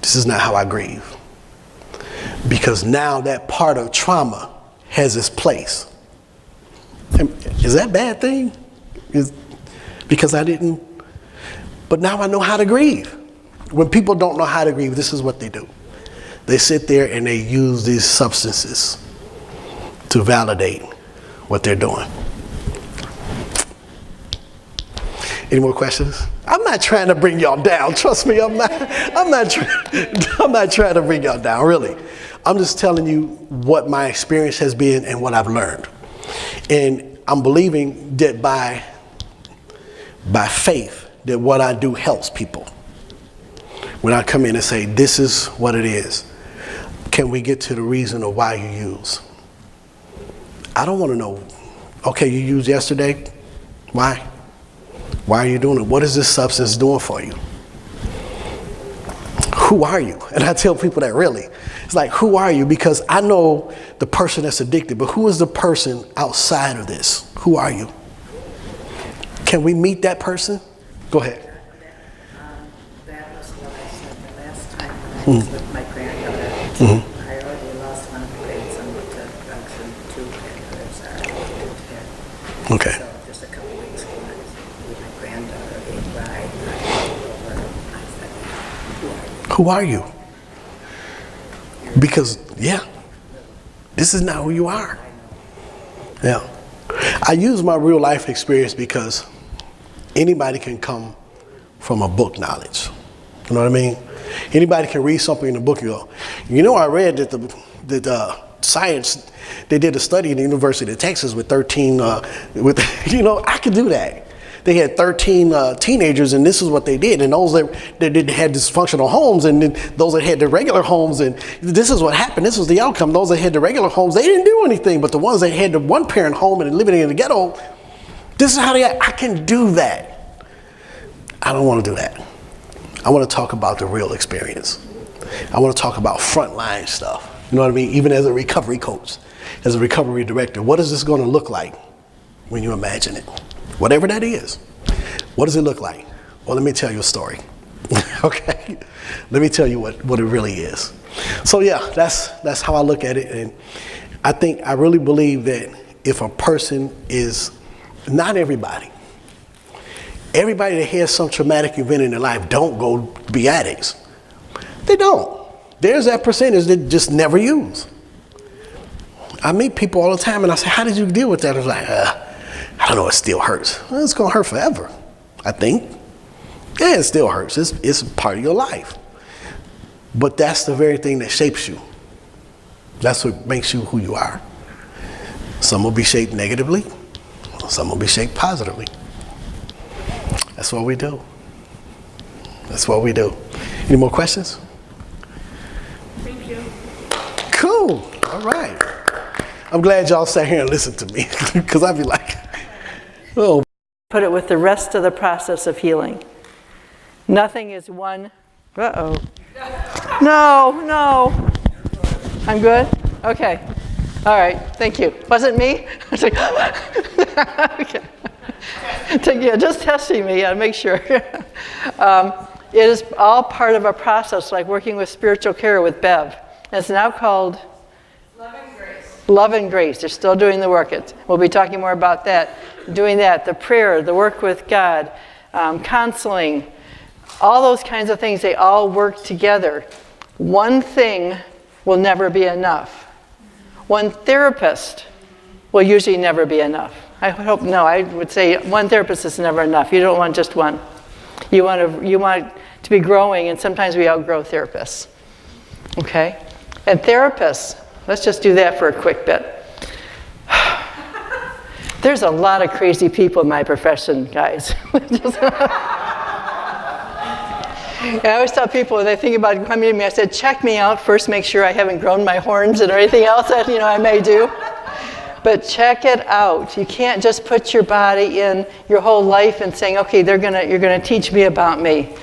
This is not how I grieve. Because now that part of trauma has its place. Is that a bad thing? Because I didn't. But now I know how to grieve. When people don't know how to grieve, this is what they do. They sit there and they use these substances to validate what they're doing. Any more questions? I'm not trying to bring y'all down. Trust me, I'm not trying to bring y'all down, really. I'm just telling you what my experience has been and what I've learned. And I'm believing that by faith, that what I do helps people. When I come in and say, this is what it is, can we get to the reason of why you use? I don't want to know, okay, you used yesterday, why? Why are you doing it? What is this substance doing for you? Who are you? And I tell people that really. It's like, who are you? Because I know the person that's addicted, but who is the person outside of this? Who are you? Can we meet that person? Go ahead. That was what I said the last time when I was with my granddaughter. I already lost one of the grandson to drugs and 2 granddaughters are addicted to it. Okay. So just a couple weeks ago, I was with my granddaughter, they cried, and I told her, I said, who are you? Who are you? Because, yeah, this is not who you are. Yeah. I use my real life experience because anybody can come from a book knowledge. You know what I mean? Anybody can read something in a book and go, you know, I read that the science, they did a study in the University of Texas with 13, you know, I could do that. They had 13 teenagers, and this is what they did. And those that had dysfunctional homes, and then those that had the regular homes, and this is what happened. This was the outcome. Those that had the regular homes, they didn't do anything. But the ones that had the one-parent home and living in the ghetto, this is how they act. I can do that. I don't want to do that. I want to talk about the real experience. I want to talk about frontline stuff. You know what I mean? Even as a recovery coach, as a recovery director, what is this going to look like when you imagine it? Whatever that is. What does it look like? Well, let me tell you a story. Okay? Let me tell you what it really is. So yeah, that's how I look at it. And I really believe that if a person is, not everybody that has some traumatic event in their life don't go be addicts. They don't. There's that percentage that just never use. I meet people all the time and I say, how did you deal with that? I was like, I don't know, it still hurts. Well, it's gonna hurt forever, I think. Yeah, it still hurts. It's part of your life. But that's the very thing that shapes you. That's what makes you who you are. Some will be shaped negatively, some will be shaped positively. That's what we do. That's what we do. Any more questions? Thank you. Cool. All right. I'm glad y'all sat here and listened to me, because I'd be like, oh. Put it with the rest of the process of healing. Nothing is one. Uh-oh. No. I'm good? Okay. All right. Thank you. Was it me? I was like, okay. Yeah, just testing me, yeah, make sure. It is all part of a process, like working with spiritual care with Bev. It's now called Love and grace. Love and Grace. They're still doing the work. We'll be talking more about that. Doing that, the prayer, the work with God, counseling, all those kinds of things, they all work together. One thing will never be enough. One therapist will usually never be enough. I would say one therapist is never enough. You don't want just one. You want to be growing, and sometimes we outgrow therapists. Okay? And therapists, let's just do that for a quick bit. There's a lot of crazy people in my profession, guys. I always tell people when they think about coming to me, I said, check me out first, make sure I haven't grown my horns and anything else that I may do. But check it out. You can't just put your body in your whole life and saying, okay, you're gonna teach me about me.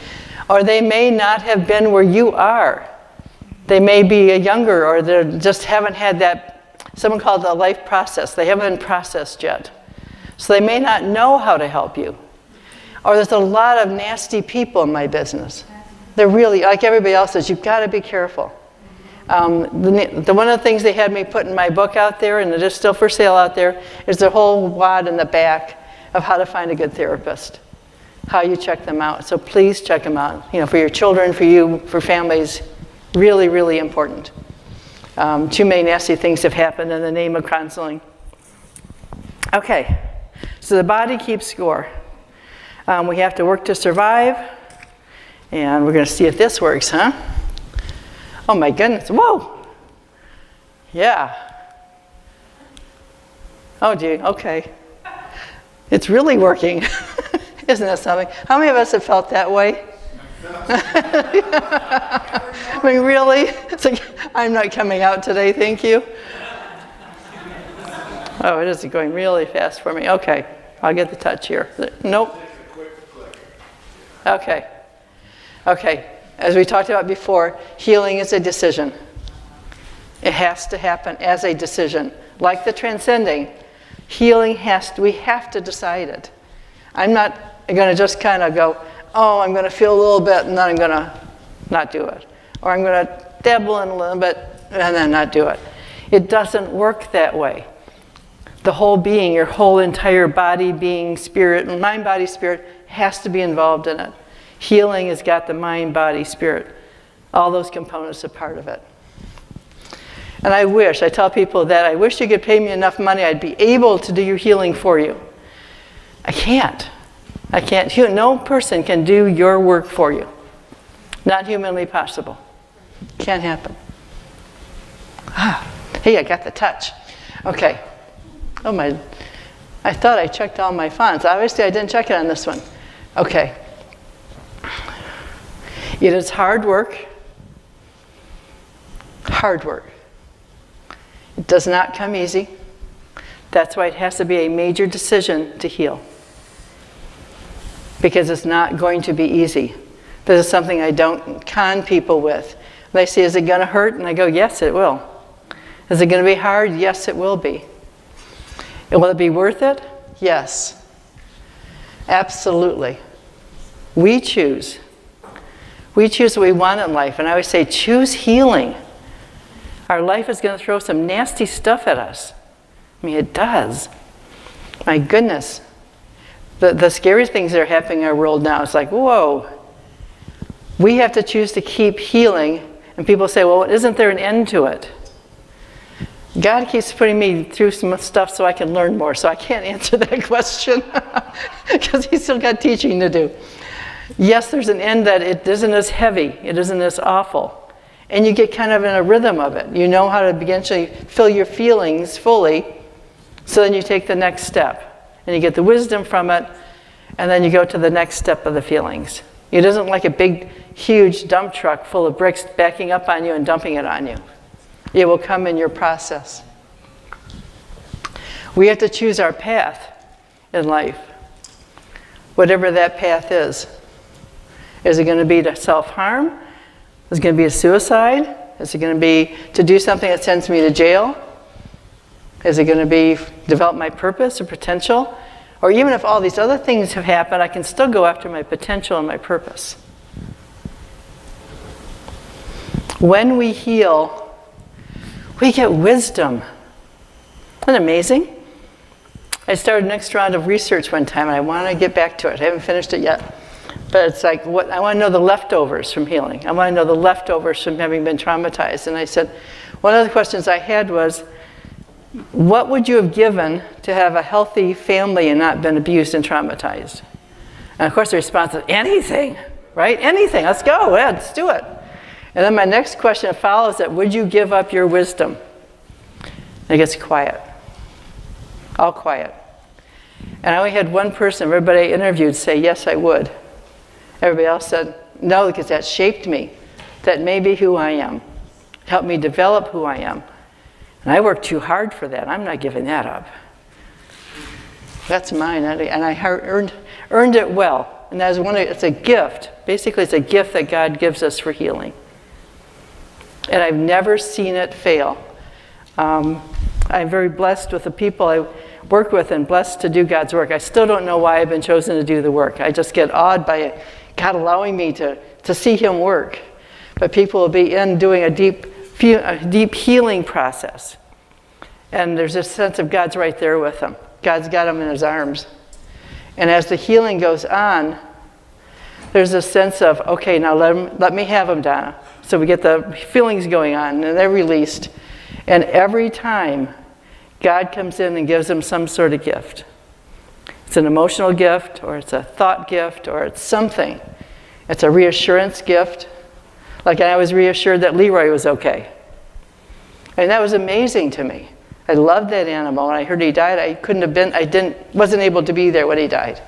Or they may not have been where you are. They may be younger, or they just haven't had that, someone called the life process. They haven't been processed yet. So they may not know how to help you. Or there's a lot of nasty people in my business. They're really, like everybody else says, you've got to be careful. One of the things they had me put in my book out there, and it is still for sale out there, is the whole wad in the back of how to find a good therapist, how you check them out. So please check them out. For your children, for you, for families, really, really important. Too many nasty things have happened in the name of counseling. Okay, so the body keeps score. We have to work to survive, and we're going to see if this works, huh? Oh my goodness, whoa! Yeah. Oh gee, okay. It's really working. Isn't that something? How many of us have felt that way? I mean, really? It's like, I'm not coming out today, thank you. Oh, it is going really fast for me. Okay, I'll get the touch here. Nope. Okay. As we talked about before, healing is a decision. It has to happen as a decision. Like the transcending, healing we have to decide it. I'm not going to just kind of go, oh, I'm going to feel a little bit and then I'm going to not do it. Or I'm going to dabble in a little bit and then not do it. It doesn't work that way. The whole being, your whole entire body, being, spirit, mind, body, spirit has to be involved in it. Healing has got the mind, body, spirit. All those components are part of it. And I tell people that I wish you could pay me enough money, I'd be able to do your healing for you. I can't. No person can do your work for you. Not humanly possible. Can't happen. Hey, I got the touch. Okay. Oh my, I thought I checked all my fonts. Obviously I didn't check it on this one. Okay. It is hard work. Hard work. It does not come easy. That's why it has to be a major decision to heal. Because it's not going to be easy. This is something I don't con people with. They say, is it going to hurt? And I go, yes, it will. Is it going to be hard? Yes, it will be. And will it be worth it? Yes. Absolutely. We choose. We choose what we want in life. And I always say, choose healing. Our life is going to throw some nasty stuff at us. I mean, it does. My goodness. The scary things that are happening in our world now, it's like, whoa. We have to choose to keep healing. And people say, well, isn't there an end to it? God keeps putting me through some stuff so I can learn more. So I can't answer that question because He's still got teaching to do. Yes, there's an end that it isn't as heavy. It isn't as awful. And you get kind of in a rhythm of it. You know how to begin to feel your feelings fully. So then you take the next step. And you get the wisdom from it. And then you go to the next step of the feelings. It isn't like a big, huge dump truck full of bricks backing up on you and dumping it on you. It will come in your process. We have to choose our path in life. Whatever that path is. Is it going to be to self-harm? Is it going to be a suicide? Is it going to be to do something that sends me to jail? Is it going to be develop my purpose or potential? Or even if all these other things have happened, I can still go after my potential and my purpose. When we heal, we get wisdom. Isn't that amazing? I started the next round of research one time, and I want to get back to it. I haven't finished it yet. But it's like, I want to know the leftovers from healing. I want to know the leftovers from having been traumatized. And I said, one of the questions I had was, what would you have given to have a healthy family and not been abused and traumatized? And of course the response is, anything, right? Anything, let's go, yeah, let's do it. And then my next question follows that, would you give up your wisdom? And it gets quiet, all quiet. And I only had one person, everybody I interviewed, say, yes, I would. Everybody else said, no, because that shaped me. That may be who I am. It helped me develop who I am. And I worked too hard for that. I'm not giving that up. That's mine, and I earned it well. And that is it's a gift. Basically, it's a gift that God gives us for healing. And I've never seen it fail. I'm very blessed with the people I work with and blessed to do God's work. I still don't know why I've been chosen to do the work. I just get awed by God allowing me to see Him work. But people will be in doing a deep healing process. And there's a sense of God's right there with them. God's got them in His arms. And as the healing goes on, there's a sense of, okay, now let me have them, Donna. So we get the feelings going on, and they're released. And every time, God comes in and gives them some sort of gift. It's an emotional gift, or it's a thought gift, or it's something. It's a reassurance gift. Like I was reassured that Leroy was okay. And that was amazing to me. I loved that animal. When I heard he died, wasn't able to be there when he died.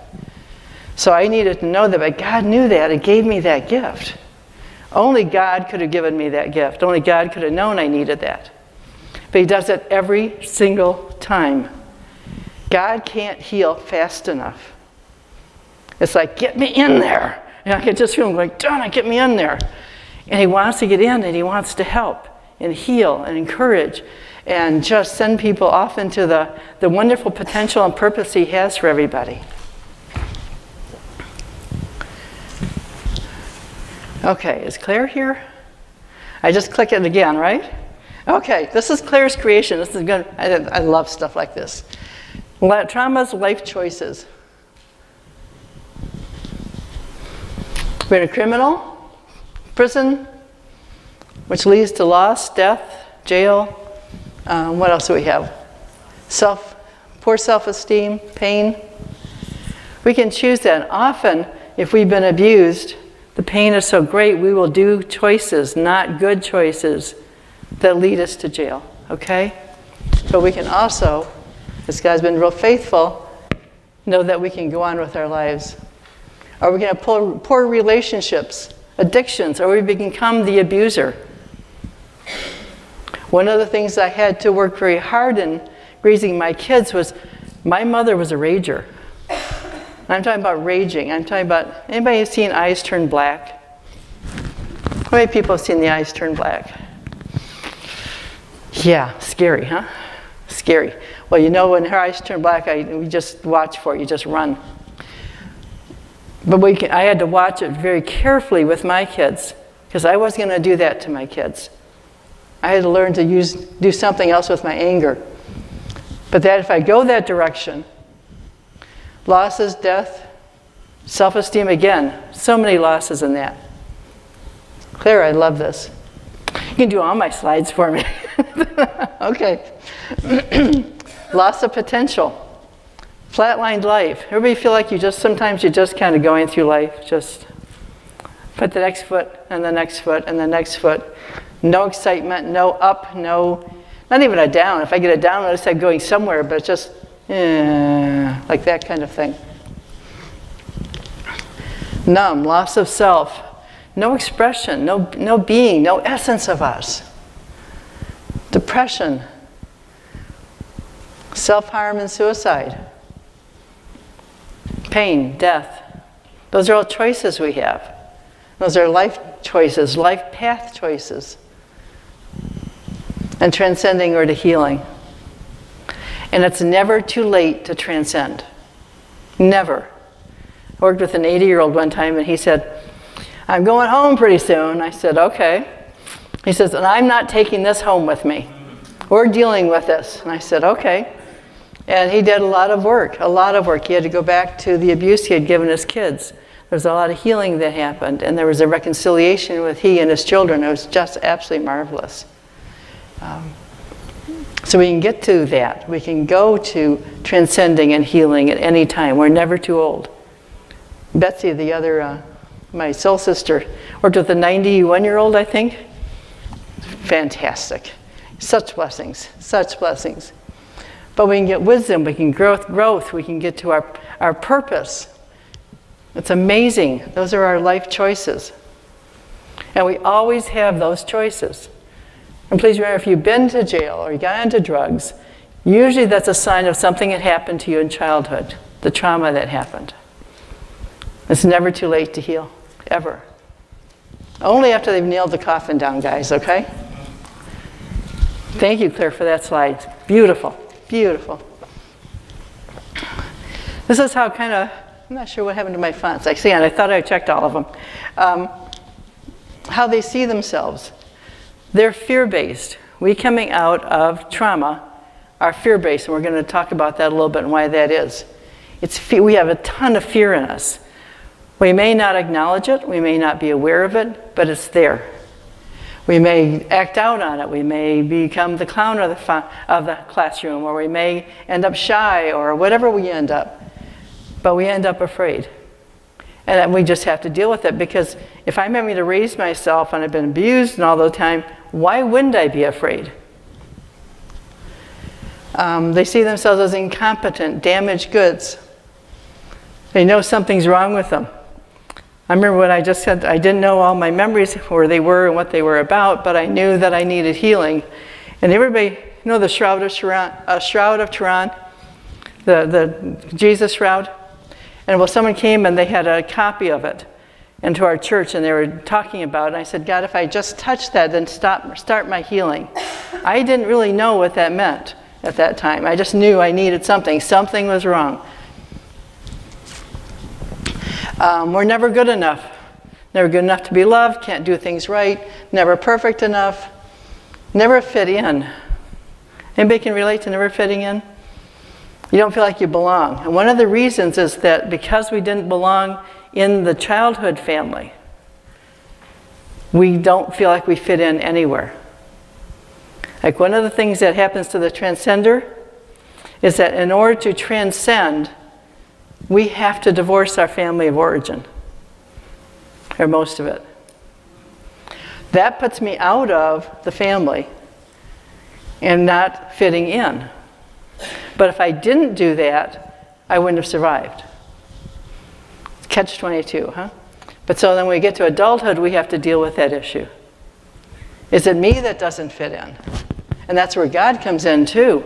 So I needed to know that, but God knew that and gave me that gift. Only God could have given me that gift. Only God could have known I needed that. But He does it every single time. God can't heal fast enough. It's like, get me in there. And I can just feel Him going, Donna, get me in there. And He wants to get in, and He wants to help and heal and encourage and just send people off into the wonderful potential and purpose He has for everybody. Okay, is Claire here? I just click it again, right? Okay, this is Claire's creation. This is good. I love stuff like this. Traumas, life choices. We're in a criminal, prison, which leads to loss, death, jail. What else do we have? Poor self-esteem, pain. We can choose that. And often, if we've been abused, the pain is so great, we will do choices, not good choices, that lead us to jail, okay? But we can also, this guy's been real faithful, know that we can go on with our lives. Are we going to have poor relationships, addictions, or we become the abuser? One of the things I had to work very hard in raising my kids was, my mother was a rager. I'm talking about raging. I'm talking about, anybody seen Eyes Turn Black? How many people have seen the eyes turn black? Yeah, scary, huh? Scary. Well, you know, when her eyes turn black, we just watch for it. You just run. But I had to watch it very carefully with my kids, because I wasn't going to do that to my kids. I had to learn to do something else with my anger. But that if I go that direction, losses, death, self-esteem again, so many losses in that. Claire, I love this. You can do all my slides for me. Okay. Loss of potential. Flatlined life. Everybody feel like sometimes you're just kind of going through life, just put the next foot and the next foot and the next foot. No excitement, no up, no, not even a down. If I get a down, I say going somewhere, but it's just, like that kind of thing. Numb, loss of self. No expression, no being, no essence of us. Depression. Self-harm and suicide. Pain, death. Those are all choices we have. Those are life choices, life path choices. And transcending or to healing. And it's never too late to transcend. Never. I worked with an 80-year-old one time and he said, I'm going home pretty soon. I said, okay. He says, and I'm not taking this home with me. We're dealing with this. And I said, okay. And he did a lot of work. He had to go back to the abuse he had given his kids. There was a lot of healing that happened, and there was a reconciliation with he and his children. It was just absolutely marvelous. So we can get to that. We can go to transcending and healing at any time. We're never too old. Betsy, the other, my soul sister, worked with a 91-year-old, I think. Fantastic. Such blessings, such blessings. But we can get wisdom, we can growth, we can get to our purpose. It's amazing. Those are our life choices. And we always have those choices. And please remember, if you've been to jail or you got into drugs, usually that's a sign of something that happened to you in childhood, the trauma that happened. It's never too late to heal, ever. Only after they've nailed the coffin down, guys, okay? Thank you, Claire, for that slide. Beautiful, beautiful. This is how kind of, I'm not sure what happened to my fonts. I thought I checked all of them. How they see themselves. They're fear-based. We coming out of trauma are fear-based, and we're going to talk about that a little bit and why that is. We have a ton of fear in us. We may not acknowledge it, we may not be aware of it, but it's there. We may act out on it. We may become the clown of the classroom, or we may end up shy, or whatever we end up. But we end up afraid. And then we just have to deal with it, because if I'm having to raise myself and I've been abused and all the time, why wouldn't I be afraid? They see themselves as incompetent, damaged goods. They know something's wrong with them. I remember when I just said I didn't know all my memories, where they were and what they were about, but I knew that I needed healing. And everybody, you know the Shroud of Turin, the Jesus shroud? And well, someone came and they had a copy of it into our church, and they were talking about it. And I said, God, if I just touch that, then start my healing. I didn't really know what that meant at that time. I just knew I needed something. Something was wrong. We're never good enough. Never good enough to be loved, can't do things right, never perfect enough, never fit in. Anybody can relate to never fitting in? You don't feel like you belong. And one of the reasons is that because we didn't belong in the childhood family, we don't feel like we fit in anywhere. Like one of the things that happens to the transcender is that in order to transcend, we have to divorce our family of origin, or most of it. That puts me out of the family and not fitting in. But if I didn't do that, I wouldn't have survived. Catch-22, huh? But so then when we get to adulthood, we have to deal with that issue. Is it me that doesn't fit in? And that's where God comes in too.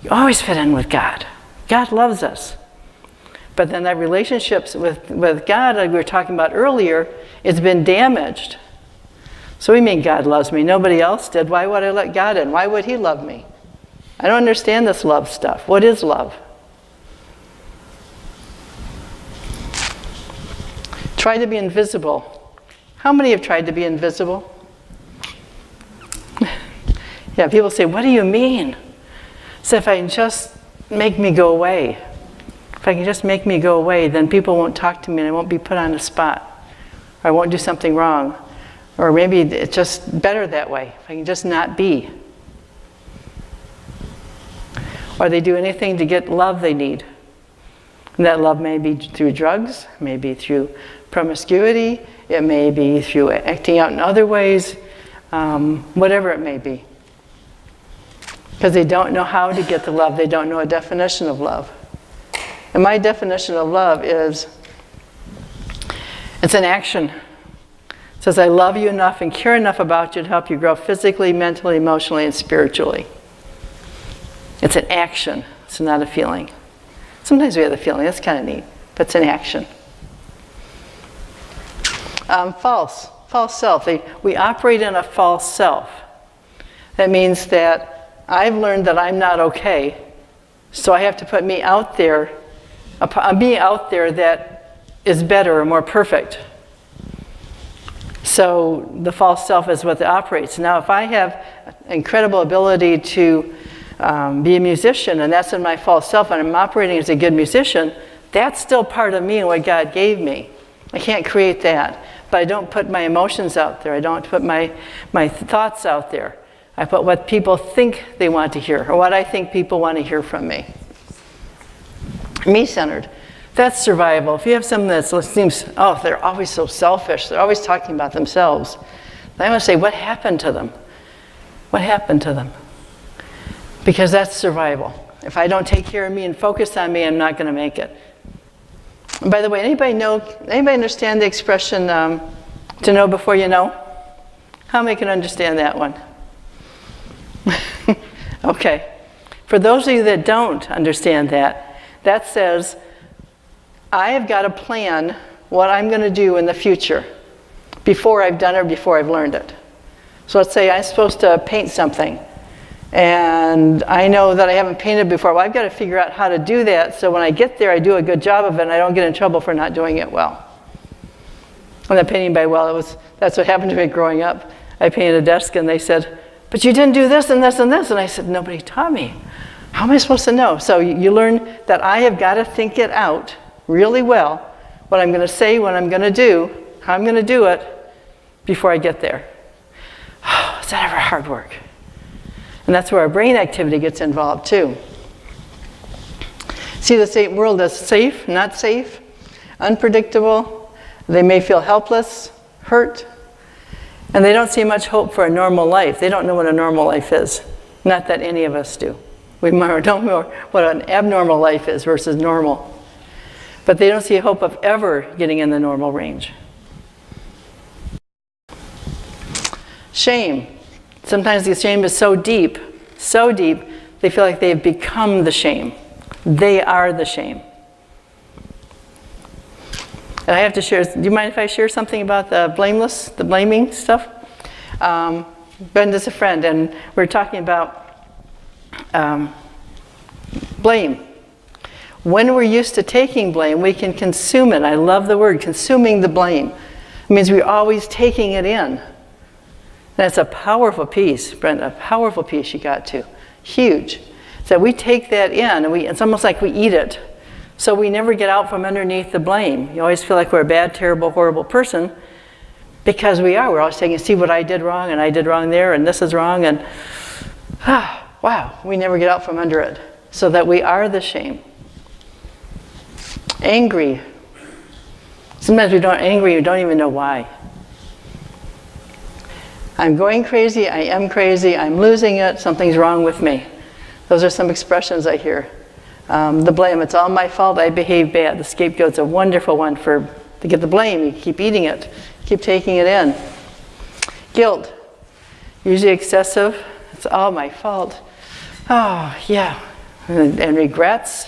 You always fit in with God. God loves us. But then that relationships with God, like we were talking about earlier, it's been damaged. So we mean God loves me. Nobody else did. Why would I let God in? Why would he love me? I don't understand this love stuff. What is love? Try to be invisible. How many have tried to be invisible? Yeah, people say, what do you mean? So if I can just make me go away, if I can just make me go away, then people won't talk to me and I won't be put on the spot. Or I won't do something wrong. Or maybe it's just better that way, if I can just not be. Or they do anything to get love they need. And that love may be through drugs, maybe through promiscuity, it may be through acting out in other ways, whatever it may be. Because they don't know how to get the love, they don't know a definition of love. And my definition of love is, it's an action. It says, I love you enough and care enough about you to help you grow physically, mentally, emotionally, and spiritually. It's an action, it's not a feeling. Sometimes we have the feeling, that's kind of neat, but it's an action. False self. We operate in a false self. That means that I've learned that I'm not okay, so I have to put me out there, a being out there that is better or more perfect. So the false self is what operates. Now if I have incredible ability to be a musician, and that's in my false self, and I'm operating as a good musician, that's still part of me and what God gave me. I can't create that. But I don't put my emotions out there. I don't put my thoughts out there. I put what people think they want to hear, or what I think people want to hear from me. Me-centered. That's survival. If you have someone that seems, oh, they're always so selfish, they're always talking about themselves, then I want to say, what happened to them? What happened to them? Because that's survival. If I don't take care of me and focus on me, I'm not going to make it. And by the way, anybody understand the expression, to know before you know? How many can understand that one? Okay. For those of you that don't understand that, that says, I have got to plan what I'm going to do in the future before I've done it or before I've learned it. So let's say I'm supposed to paint something, and I know that I haven't painted before. Well, I've got to figure out how to do that so when I get there, I do a good job of it and I don't get in trouble for not doing it well. I'm not painting by well. That's what happened to me growing up. I painted a desk and they said, but you didn't do this and this and this. And I said, nobody taught me. How am I supposed to know? So you learn that I have got to think it out really well, what I'm going to say, what I'm going to do, how I'm going to do it before I get there. Oh, is that ever hard work? And that's where our brain activity gets involved too. See the same world as safe, not safe, unpredictable. They may feel helpless, hurt, and they don't see much hope for a normal life. They don't know what a normal life is. Not that any of us do. We don't know what an abnormal life is versus normal. But they don't see a hope of ever getting in the normal range. Shame. Sometimes the shame is so deep, they feel like they've become the shame. They are the shame. And I have to share, do you mind if I share something about the blaming stuff? Brenda's a friend, and we're talking about blame. When we're used to taking blame, we can consume it. I love the word, consuming the blame. It means we're always taking it in. That's a powerful piece, Brenda, a powerful piece you got to. Huge. So we take that in, and it's almost like we eat it. So we never get out from underneath the blame. You always feel like we're a bad, terrible, horrible person, because we are. We're always saying, see what I did wrong, and I did wrong there, and this is wrong, and wow, we never get out from under it. So that we are the shame. Angry. Sometimes we don't angry, we don't even know why. I'm going crazy, I am crazy, I'm losing it, something's wrong with me. Those are some expressions I hear. The blame, it's all my fault, I behaved bad. The scapegoat's a wonderful one to get the blame. You keep eating it, keep taking it in. Guilt, usually excessive, it's all my fault. Oh, yeah. And regrets,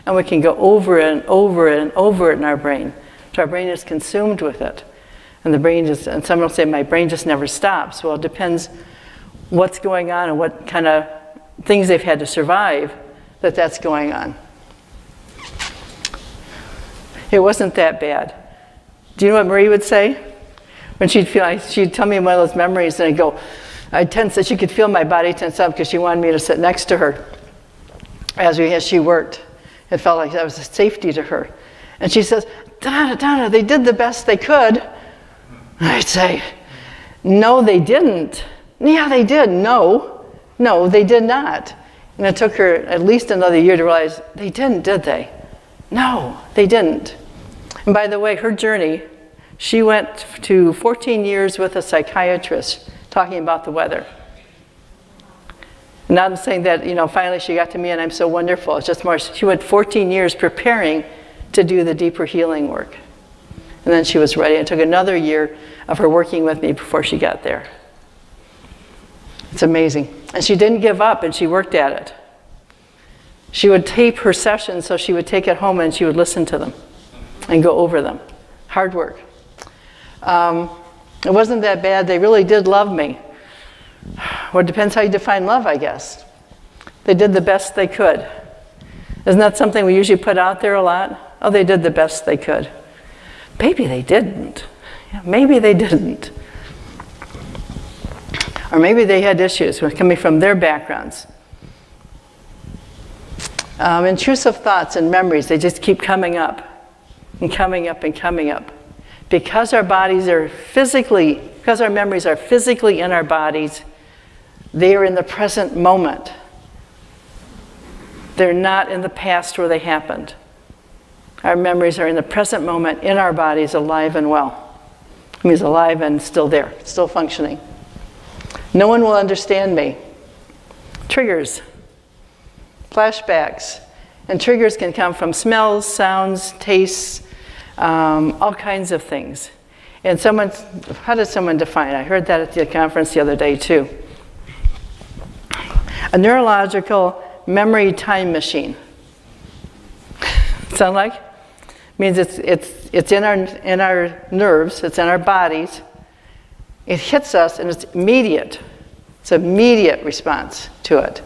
and we can go over it and over it and over it in our brain. So our brain is consumed with it. And the brain just, and someone will say, my brain just never stops. Well, it depends what's going on and what kind of things they've had to survive that's going on. It wasn't that bad. Do you know what Marie would say? When she'd tell me one of those memories, and I'd tense that she could feel my body tense up because she wanted me to sit next to her as she worked. It felt like that was a safety to her. And she says, Donna, they did the best they could. And I'd say, no, they didn't. Yeah, they did. No, they did not. And it took her at least another year to realize, they didn't, did they? No, they didn't. And by the way, her journey, she went to 14 years with a psychiatrist talking about the weather. And I'm saying that, finally she got to me and I'm so wonderful. It's just more, she went 14 years preparing to do the deeper healing work. And then she was ready. It took another year of her working with me before she got there. It's amazing. And she didn't give up, and she worked at it. She would tape her sessions, so she would take it home and she would listen to them and go over them. Hard work. It wasn't that bad. They really did love me. Well, it depends how you define love, I guess. They did the best they could. Isn't that something we usually put out there a lot? Oh, they did the best they could. Maybe they didn't. Yeah, maybe they didn't. Or maybe they had issues coming from their backgrounds. Intrusive thoughts and memories, they just keep coming up and coming up and coming up. Because our memories are physically in our bodies, they are in the present moment. They're not in the past where they happened. Our memories are in the present moment in our bodies, alive and well. It means alive and still there, still functioning. No one will understand me. Triggers, flashbacks, and triggers can come from smells, sounds, tastes, all kinds of things. And how does someone define? I heard that at the conference the other day too. A neurological memory time machine. Sound like? Means it's in our nerves, it's in our bodies. It hits us and it's immediate. It's an immediate response to it.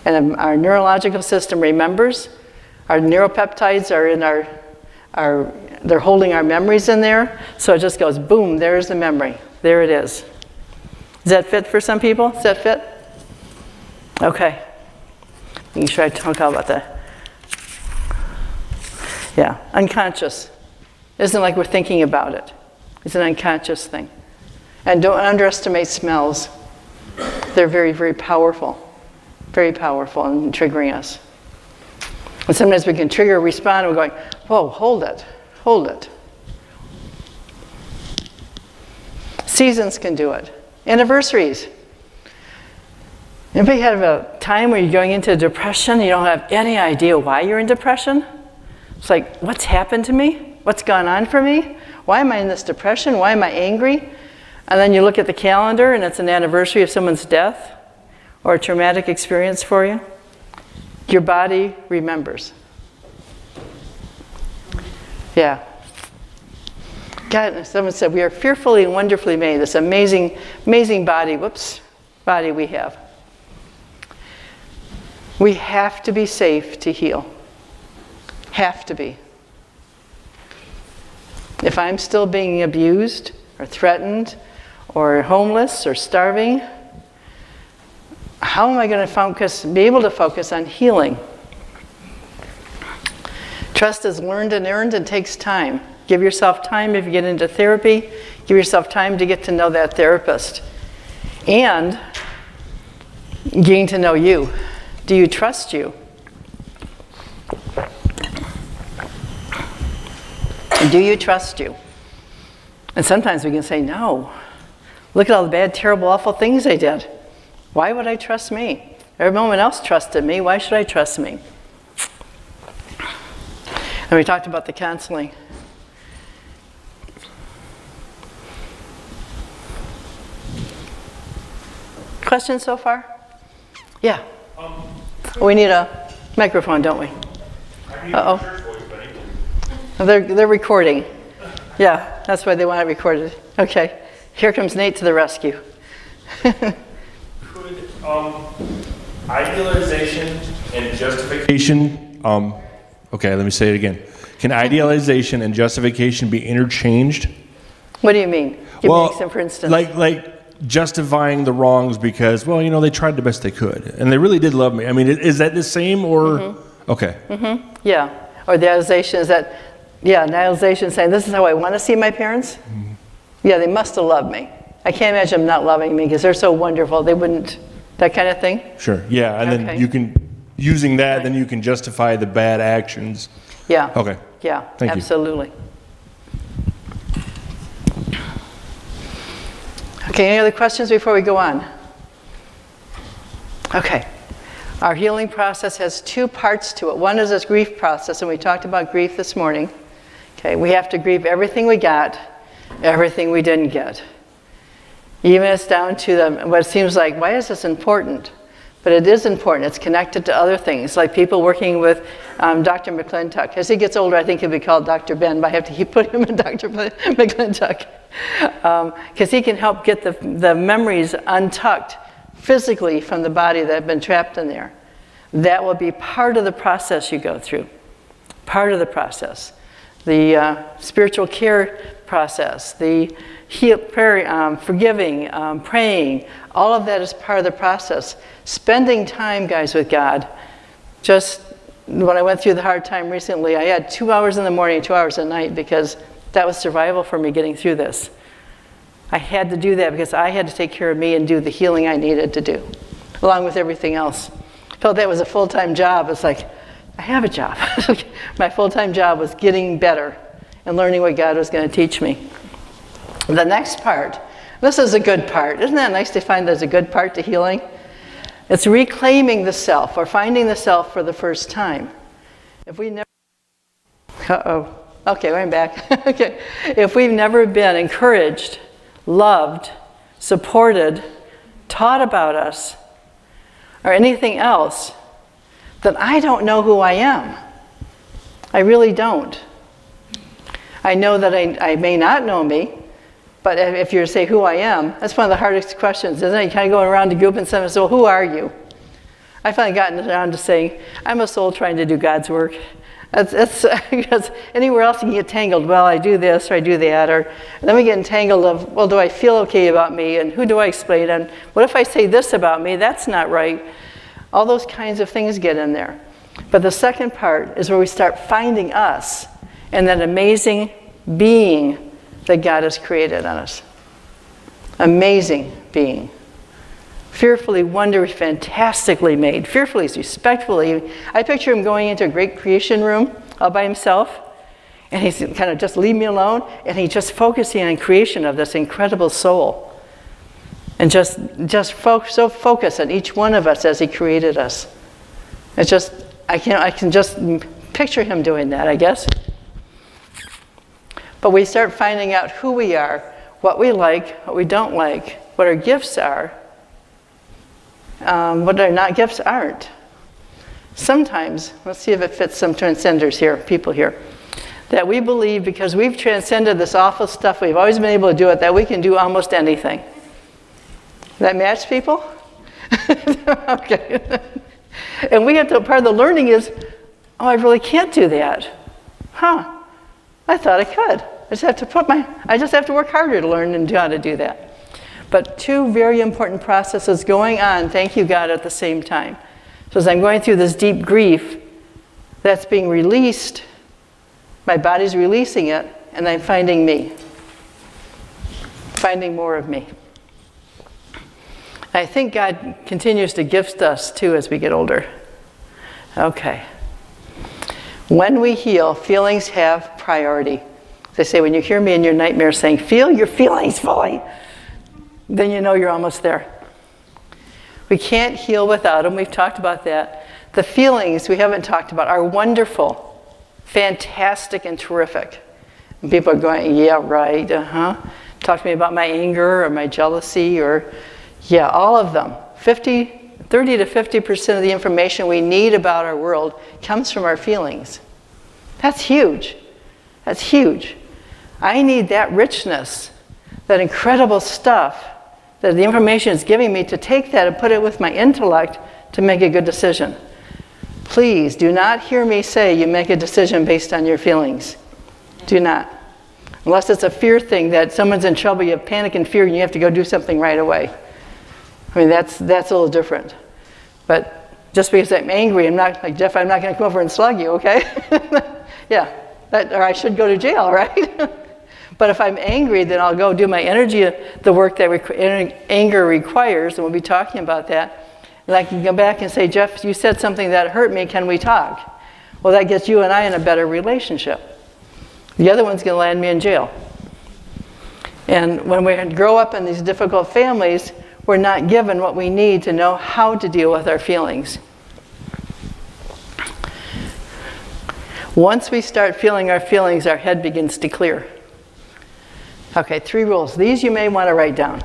And our neurological system remembers. Our neuropeptides are in they're holding our memories in there. So it just goes boom, there's the memory. There it is. Does that fit for some people? Does that fit? Okay. You should try to talk about that. Yeah, unconscious. Isn't like we're thinking about it. It's an unconscious thing. And don't underestimate smells. They're very, very powerful in triggering us. And sometimes we can trigger a response and we're going, whoa, hold it. Seasons can do it. Anniversaries. Anybody have a time where you're going into depression, you don't have any idea why you're in depression? It's like, what's happened to me? What's gone on for me? Why am I in this depression? Why am I angry? And then you look at the calendar and it's an anniversary of someone's death or a traumatic experience for you. Your body remembers. Yeah. God, someone said, we are fearfully and wonderfully made. This amazing, amazing body we have. We have to be safe to heal. Have to be. If I'm still being abused or threatened or homeless or starving, how am I going to be able to focus on healing? Trust is learned and earned and takes time. Give yourself time if you get into therapy. Give yourself time to get to know that therapist. And getting to know you. Do you trust you? Do you trust you? And sometimes we can say, no. Look at all the bad, terrible, awful things they did. Why would I trust me? Everyone else trusted me. Why should I trust me? And we talked about the counseling. Questions so far? Yeah. We need a microphone, don't we? Uh-oh. They're recording. Yeah, that's why they want it recorded. Okay. Here comes Nate to the rescue. Could idealization and justification, okay, let me say it again. Can idealization and justification be interchanged? What do you mean? Give me an example, for instance. Like justifying the wrongs because, well, they tried the best they could, and they really did love me. I mean, is that the same or? Okay. Yeah. Or the idealization is that, idealization is saying, this is how I want to see my parents. Yeah, they must have loved me. I can't imagine them not loving me because they're so wonderful. They wouldn't, that kind of thing. Sure. Yeah, and then you can, using that, then you can justify the bad actions. Yeah. Okay. Yeah, Thank you. absolutely. Okay, any other questions before we go on? Okay. Our healing process has two parts to it. One is this grief process, and we talked about grief this morning. Okay, we have to grieve everything we got, everything we didn't get. Even it's down to what seems like, why is this important? But it is important. It's connected to other things, like people working with Dr. McClintock. As he gets older, I think he'll be called Dr. Ben, but I have to keep putting him in Dr. McClintock. Because he can help get the memories untucked physically from the body that have been trapped in there. That will be part of the process you go through. Part of the process. The spiritual care process, the prayer, forgiving, praying, all of that is part of the process. Spending time, guys, with God. Just when I went through the hard time recently, I had 2 hours in the morning, 2 hours at night, because that was survival for me getting through this. I had to do that because I had to take care of me and do the healing I needed to do, along with everything else. I felt that was a full-time job. It's like, I have a job. My full-time job was getting better and learning what God was going to teach me. The next part, this is a good part. Isn't that nice to find there's a good part to healing? It's reclaiming the self or finding the self for the first time. If we never, okay, I'm back. Okay, if we've never been encouraged, loved, supported, taught about us, or anything else, then I don't know who I am. I really don't. I know that I may not know me, but if you're to say who I am, that's one of the hardest questions, isn't it? You kind of go around the group and say, well, who are you? I've finally gotten around to saying, I'm a soul trying to do God's work. That's because anywhere else you can get tangled. Well, I do this or I do that, or then we get entangled of, well, do I feel okay about me, and who do I explain, and what if I say this about me? That's not right. All those kinds of things get in there. But the second part is where we start finding us and that amazing being that God has created on us. Amazing being. Fearfully, wonderfully, fantastically made. Fearfully, respectfully. I picture him going into a great creation room all by himself, and he's kind of just leave me alone, and he's just focusing on creation of this incredible soul. And just so focus on each one of us as he created us. It's just, I can just picture him doing that, I guess. But we start finding out who we are, what we like, what we don't like, what our gifts are, what our not gifts aren't. Sometimes, let's see if it fits some transcenders here, people here, that we believe because we've transcended this awful stuff, we've always been able to do it, that we can do almost anything. That match people? Okay. And we have to, part of the learning is, oh, I really can't do that. Huh. I thought I could. I just have to work harder to learn and how to do that. But two very important processes going on, thank you God, at the same time. So as I'm going through this deep grief, that's being released, my body's releasing it, and I'm finding me. Finding more of me. I think God continues to gift us too as we get older. Okay. When we heal, feelings have priority. They say when you hear me in your nightmare saying, feel your feelings fully, then you know you're almost there. We can't heal without them. We've talked about that. The feelings we haven't talked about are wonderful, fantastic, and terrific. And people are going, yeah, right, Talk to me about my anger or my jealousy or, yeah, all of them. 30 to 50% of the information we need about our world comes from our feelings. That's huge. That's huge. I need that richness, that incredible stuff that the information is giving me to take that and put it with my intellect to make a good decision. Please do not hear me say you make a decision based on your feelings. Do not. Unless it's a fear thing that someone's in trouble, you have panic and fear, and you have to go do something right away. I mean, that's a little different. But just because I'm angry, I'm not, like Jeff, I'm not going to come over and slug you, okay? Yeah, or I should go to jail, right? But if I'm angry, then I'll go do my energy, the work that anger requires, and we'll be talking about that. And I can go back and say, Jeff, you said something that hurt me, can we talk? Well, that gets you and I in a better relationship. The other one's going to land me in jail. And when we grow up in these difficult families, we're not given what we need to know how to deal with our feelings. Once we start feeling our feelings, our head begins to clear. Okay, 3 rules. These you may want to write down.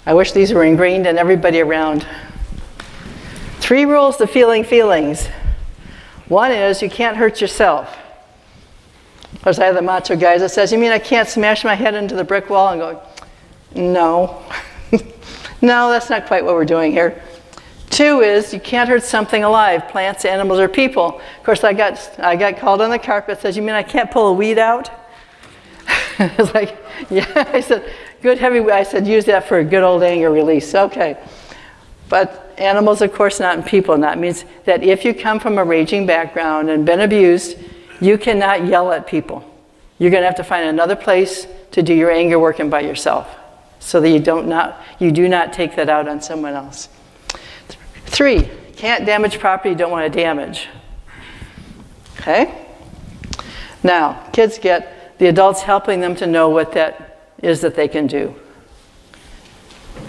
I wish these were ingrained in everybody around. 3 rules to feeling feelings. 1 is you can't hurt yourself. Of course, I have the macho guys that says, you mean I can't smash my head into the brick wall? And go, no. No, that's not quite what we're doing here. 2 is you can't hurt something alive, plants, animals, or people. Of course, I got called on the carpet, says, you mean I can't pull a weed out? It's like, yeah, I said, good heavy weed. I said, use that for a good old anger release. Okay. But animals, of course, not in people. And that means that if you come from a raging background and been abused, you cannot yell at people. You're going to have to find another place to do your anger working by yourself so that you do not take that out on someone else. 3, can't damage property you don't want to damage. Okay? Now, kids get the adults helping them to know what that is that they can do.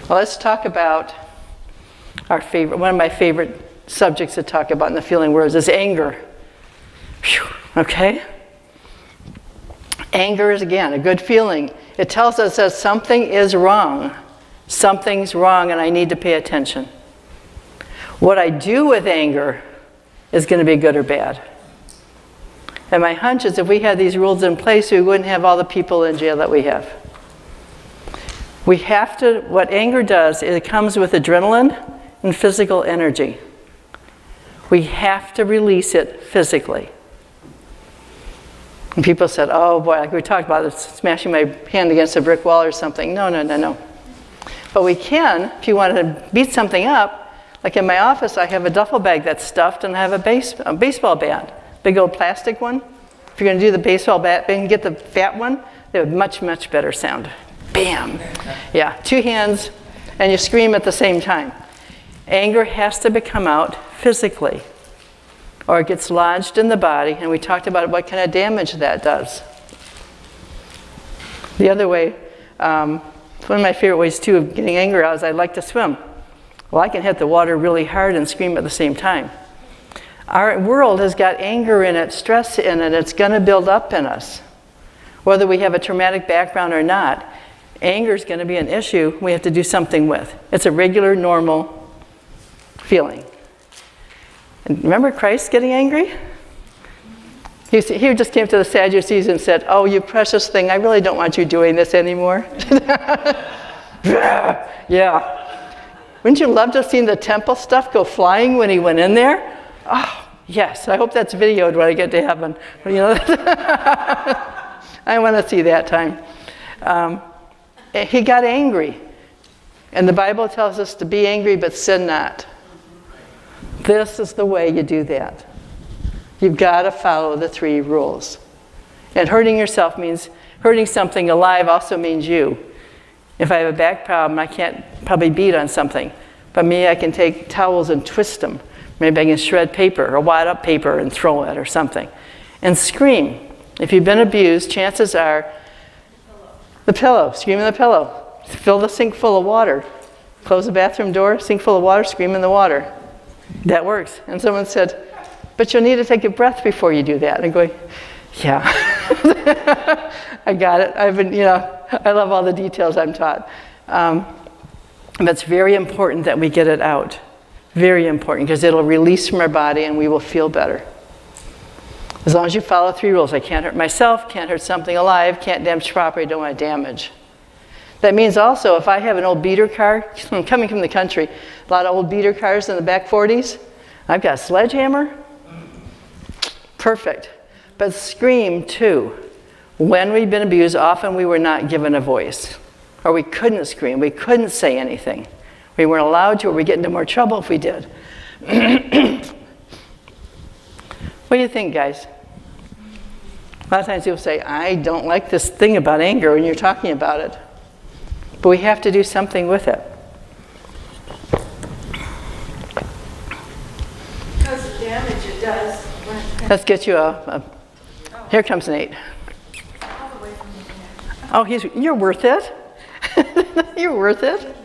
Well, let's talk about one of my favorite subjects to talk about in the feeling words is anger. Whew, okay? Anger is, again, a good feeling. It tells us that something is wrong. Something's wrong and I need to pay attention. What I do with anger is going to be good or bad. And my hunch is if we had these rules in place, we wouldn't have all the people in jail that we have. What anger does is it comes with adrenaline and physical energy. We have to release it physically. And people said, oh boy, like we talked about smashing my hand against a brick wall or something. No. But we can, if you want to beat something up, like in my office, I have a duffel bag that's stuffed and I have a baseball bat, big old plastic one. If you're going to do the baseball bat, then get the fat one, they have much, much better sound. Bam! Yeah, 2 hands, and you scream at the same time. Anger has to come out physically, or it gets lodged in the body, and we talked about what kind of damage that does. The other way, one of my favorite ways too of getting anger out is I like to swim. Well, I can hit the water really hard and scream at the same time. Our world has got anger in it, stress in it, it's going to build up in us. Whether we have a traumatic background or not, anger is going to be an issue we have to do something with. It's a regular, normal feeling. And remember Christ getting angry? He just came to the Sadducees and said, oh, you precious thing, I really don't want you doing this anymore. Yeah. Wouldn't you love to have seen the temple stuff go flying when he went in there? Oh, yes. I hope that's videoed when I get to heaven. You know, I want to see that time. He got angry. And the Bible tells us to be angry but sin not. This is the way you do that. You've got to follow the 3 rules. And hurting yourself means hurting something alive also means you. If I have a back problem, I can't probably beat on something. But me, I can take towels and twist them. Maybe I can shred paper or wad up paper and throw it or something. And scream. If you've been abused, chances are the pillow, scream in the pillow. Fill the sink full of water. Close the bathroom door, sink full of water, scream in the water. That works. And someone said, but you'll need to take a breath before you do that. And I'm going, yeah. I got it. I love all the details I'm taught. But it's very important that we get it out. Very important, because it'll release from our body and we will feel better. As long as you follow 3 rules. I can't hurt myself, can't hurt something alive, can't damage property, don't want to damage. That means also if I have an old beater car, I'm coming from the country, a lot of old beater cars in the back 40s, I've got a sledgehammer, Perfect. But scream too. When we've been abused, often we were not given a voice. Or we couldn't scream. We couldn't say anything. We weren't allowed to, or we'd get into more trouble if we did. What do you think, guys? A lot of times people say, I don't like this thing about anger when you're talking about it. But we have to do something with it. Because of damage it does. Let's get you here comes Nate. Oh, you're worth it. You're worth it.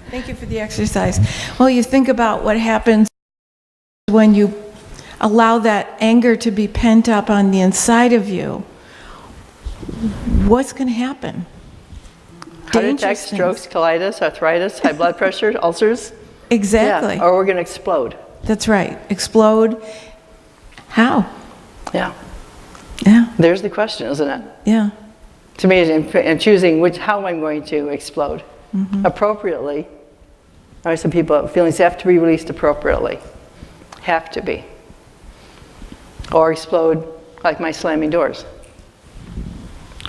Thank you for the exercise. Well, you think about what happens when you allow that anger to be pent up on the inside of you. What's going to happen? Heart attacks, strokes, colitis, arthritis, high blood pressure, ulcers. Exactly. Yeah, or we're going to explode. That's right. Explode. How? Yeah. Yeah. There's the question, isn't it? Yeah. It's amazing. And choosing how I'm going to explode appropriately. Or some people, feelings have to be released appropriately. Have to be. Or explode like my slamming doors.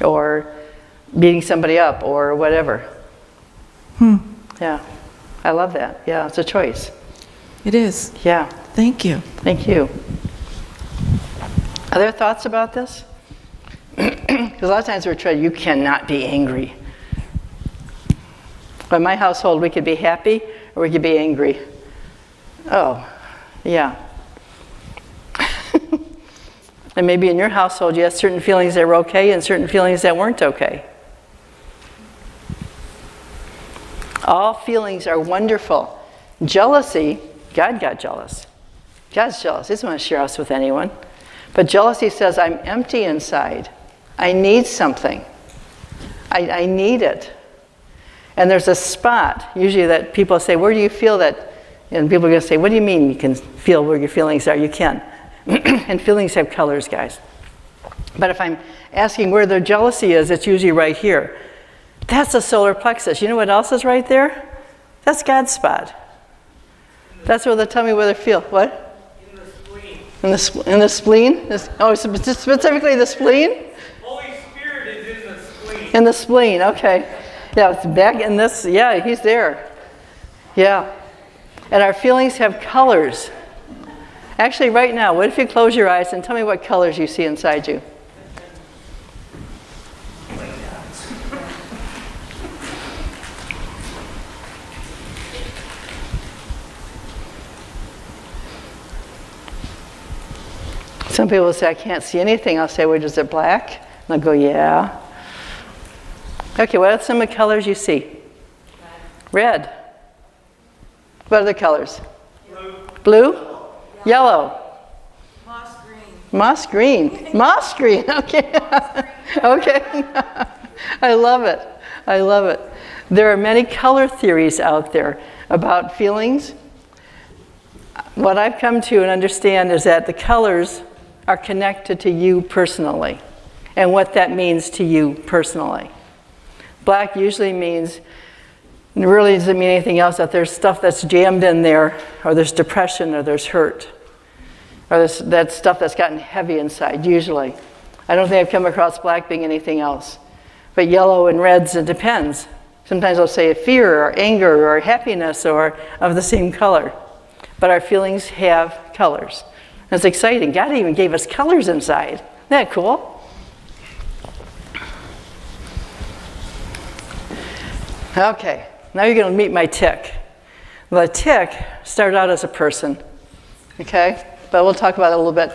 Or beating somebody up or whatever. Yeah. I love that. Yeah, it's a choice. It is. Yeah. Thank you. Thank you. Other thoughts about this? Because a lot of times we're told you cannot be angry. In my household, we could be happy or we could be angry. Oh, yeah. And maybe in your household, you had certain feelings that were okay and certain feelings that weren't okay. All feelings are wonderful. Jealousy, God got jealous. God's jealous. He doesn't want to share us with anyone. But jealousy says, I'm empty inside. I need something. I need it. And there's a spot, usually that people say, where do you feel that? And people are going to say, what do you mean you can feel where your feelings are? You can. And feelings have colors, guys. But if I'm asking where their jealousy is, it's usually right here. That's the solar plexus. You know what else is right there? That's God's spot. That's where they tell me where they feel. What? In the spleen. In the spleen? Specifically the spleen? Holy Spirit is in the spleen. In the spleen, okay. Yeah, it's back in this. Yeah, he's there. Yeah. And our feelings have colors. Actually, right now, what if you close your eyes and tell me what colors you see inside you? Some people will say, I can't see anything. I'll say, well, is it black? And they'll go, yeah. Okay, what are some of the colors you see? Red. What other colors? Blue? Yellow. Moss green. Moss green. Okay. Okay. I love it. I love it. There are many color theories out there about feelings. What I've come to and understand is that the colors are connected to you personally and what that means to you personally. Black usually means, it really doesn't mean anything else, that there's stuff that's jammed in there, or there's depression, or there's hurt, or there's that stuff that's gotten heavy inside, usually. I don't think I've come across black being anything else. But yellow and reds, it depends. Sometimes I'll say fear, or anger, or happiness, or of the same color. But our feelings have colors. And it's exciting. God even gave us colors inside. Isn't that cool? Okay, now you're going to meet my tick. The tick started out as a person, okay? But we'll talk about it a little bit.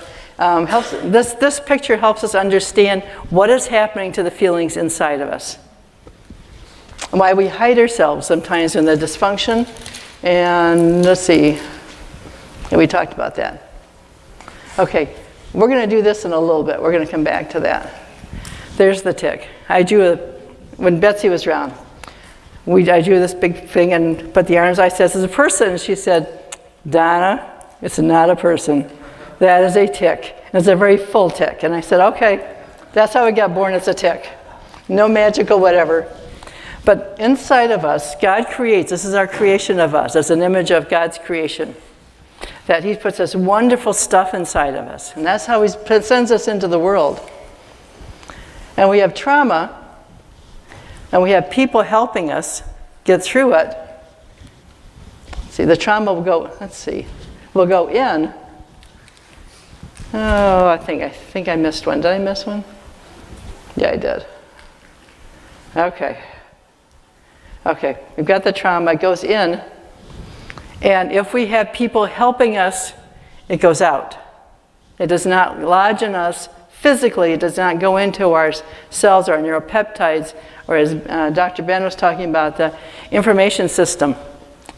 This picture helps us understand what is happening to the feelings inside of us. And why we hide ourselves sometimes in the dysfunction. And let's see. Yeah, we talked about that. Okay, we're going to do this in a little bit. We're going to come back to that. There's the tick. When Betsy was around, I drew this big thing and put the arms. I said, this is a person. And she said, Donna, it's not a person. That is a tick. It's a very full tick. And I said, okay, that's how we got born. It's a tick. No magical whatever. But inside of us, God creates. This is our creation of us. It's an image of God's creation. That He puts this wonderful stuff inside of us. And that's how He sends us into the world. And we have trauma, and we have people helping us get through it. See, the trauma will go, will go in. Oh, I think I missed one. Did I miss one? Yeah, I did. Okay, we've got the trauma, it goes in, and if we have people helping us, it goes out. It does not lodge in us physically, it does not go into our cells or our neuropeptides, or as Dr. Ben was talking about, the information system.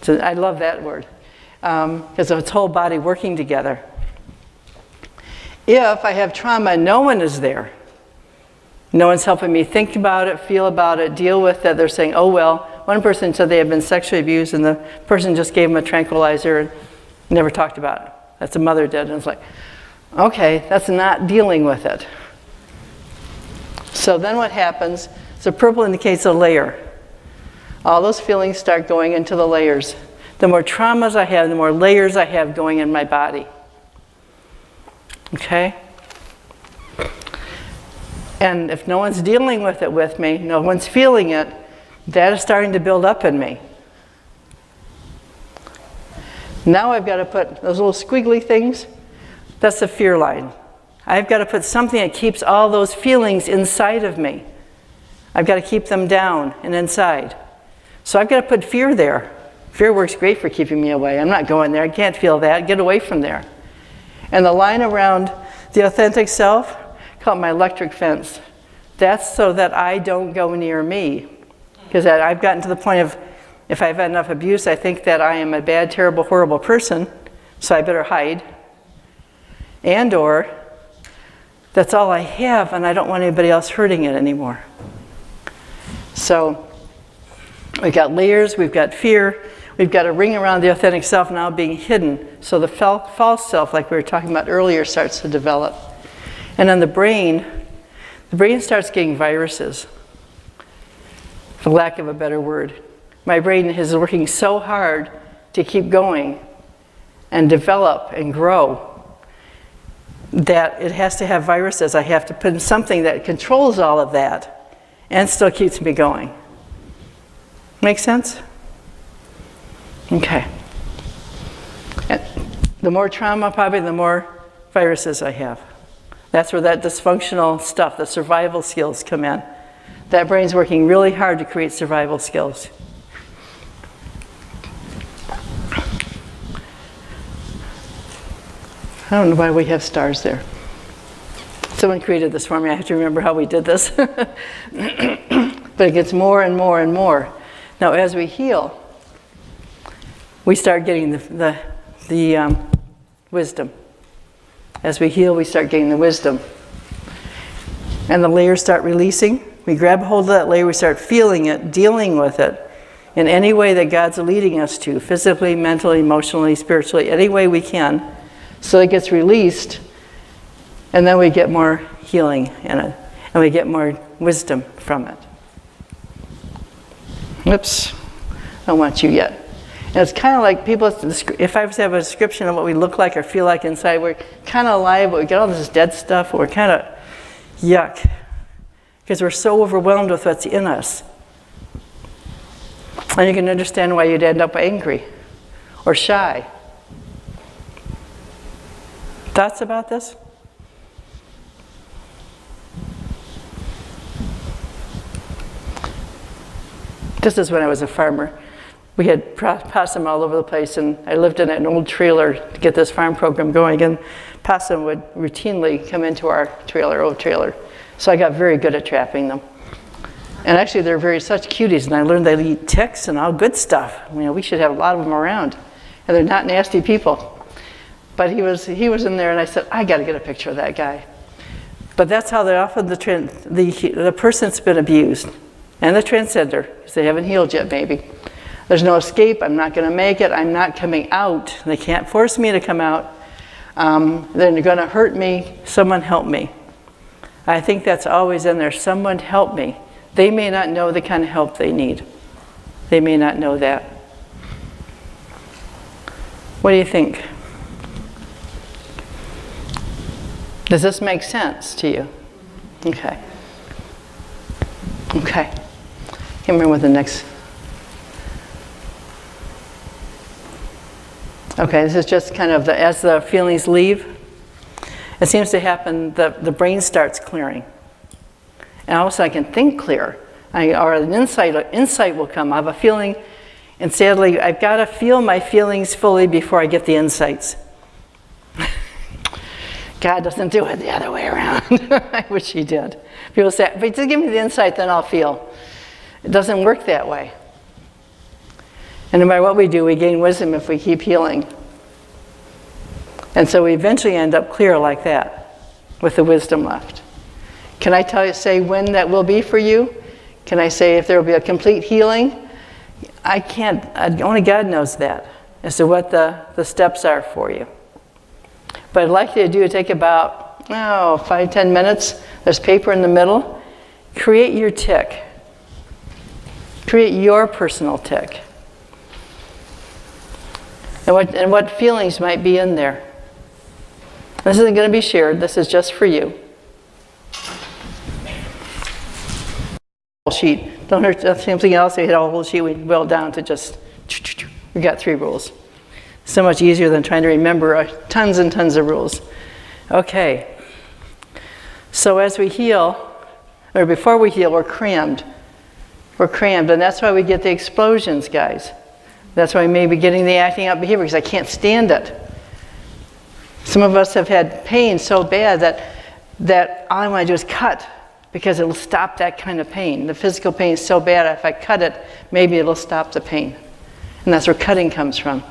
So I love that word, because it's whole body working together. If I have trauma and no one is there, no one's helping me think about it, feel about it, deal with it, they're saying, oh well. One person said they had been sexually abused and the person just gave them a tranquilizer and never talked about it. That's the mother did. And it's like, okay, that's not dealing with it. So then what happens, so purple indicates a layer. All those feelings start going into the layers. The more traumas I have, the more layers I have going in my body. Okay? And if no one's dealing with it with me, no one's feeling it, that is starting to build up in me. Now I've got to put those little squiggly things, that's the fear line. I've got to put something that keeps all those feelings inside of me. I've got to keep them down and inside. So I've got to put fear there. Fear works great for keeping me away. I'm not going there. I can't feel that. Get away from there. And the line around the authentic self, called my electric fence. That's so that I don't go near me. Because I've gotten to the point of, if I've had enough abuse, I think that I am a bad, terrible, horrible person, so I better hide. And or, that's all I have, and I don't want anybody else hurting it anymore. So, we've got layers, we've got fear, we've got a ring around the authentic self now being hidden. So the false self, like we were talking about earlier, starts to develop. And then the brain starts getting viruses, for lack of a better word. My brain is working so hard to keep going and develop and grow that it has to have viruses. I have to put in something that controls all of that and still keeps me going. Make sense? Okay. And the more trauma, probably the more viruses I have. That's where that dysfunctional stuff, the survival skills come in. That brain's working really hard to create survival skills. I don't know why we have stars there. Someone created this for me. I have to remember how we did this. But it gets more and more and more. Now, as we heal, we start getting the wisdom. As we heal, we start getting the wisdom. And the layers start releasing. We grab hold of that layer, we start feeling it, dealing with it in any way that God's leading us to, physically, mentally, emotionally, spiritually, any way we can. So it gets released, and then we get more healing in it, and we get more wisdom from it. Oops, I don't want you yet. And it's kind of like people, if I was to have a description of what we look like or feel like inside, we're kind of alive, but we get all this dead stuff, we're kind of yuck. Because we're so overwhelmed with what's in us. And you can understand why you'd end up angry or shy. Thoughts about this? This is when I was a farmer. We had possum all over the place, and I lived in an old trailer to get this farm program going, and possum would routinely come into our old trailer. So I got very good at trapping them. And actually they're such cuties, and I learned they eat ticks and all good stuff. We should have a lot of them around. And they're not nasty people. But he was in there, and I said, I got to get a picture of that guy. But that's how often the person's been abused, and the transcender, because they haven't healed yet maybe. There's no escape, I'm not going to make it, I'm not coming out. They can't force me to come out. They're going to hurt me, someone help me. I think that's always in there. Someone help me. They may not know the kind of help they need. They may not know that. What do you think? Does this make sense to you? Okay. Okay. Can't remember what the next. Okay, this is just kind of as the feelings leave, it seems to happen, the brain starts clearing. And all of a sudden I can think clear. Or an insight will come. I have a feeling, and sadly, I've got to feel my feelings fully before I get the insights. God doesn't do it the other way around. I wish he did. People say, if he just give me the insight, then I'll feel. It doesn't work that way. And no matter what we do, we gain wisdom if we keep healing. And so we eventually end up clear like that, with the wisdom left. Can I say when that will be for you? Can I say if there will be a complete healing? I can't. Only God knows that, as to what the steps are for you. But I'd like you to do is take about 5-10 minutes. There's paper in the middle. Create your tick. Create your personal tick. And what feelings might be in there. This isn't going to be shared. This is just for you. Sheet. Don't hurt something else. We hit a whole sheet. We boil down to just. We got 3 rules. So much easier than trying to remember tons and tons of rules. Okay. So as we heal, or before we heal, we're crammed. We're crammed, and that's why we get the explosions, guys. That's why we may be getting the acting out behavior, because I can't stand it. Some of us have had pain so bad that all I want to do is cut, because it'll stop that kind of pain. The physical pain is so bad, if I cut it, maybe it'll stop the pain. And that's where cutting comes from.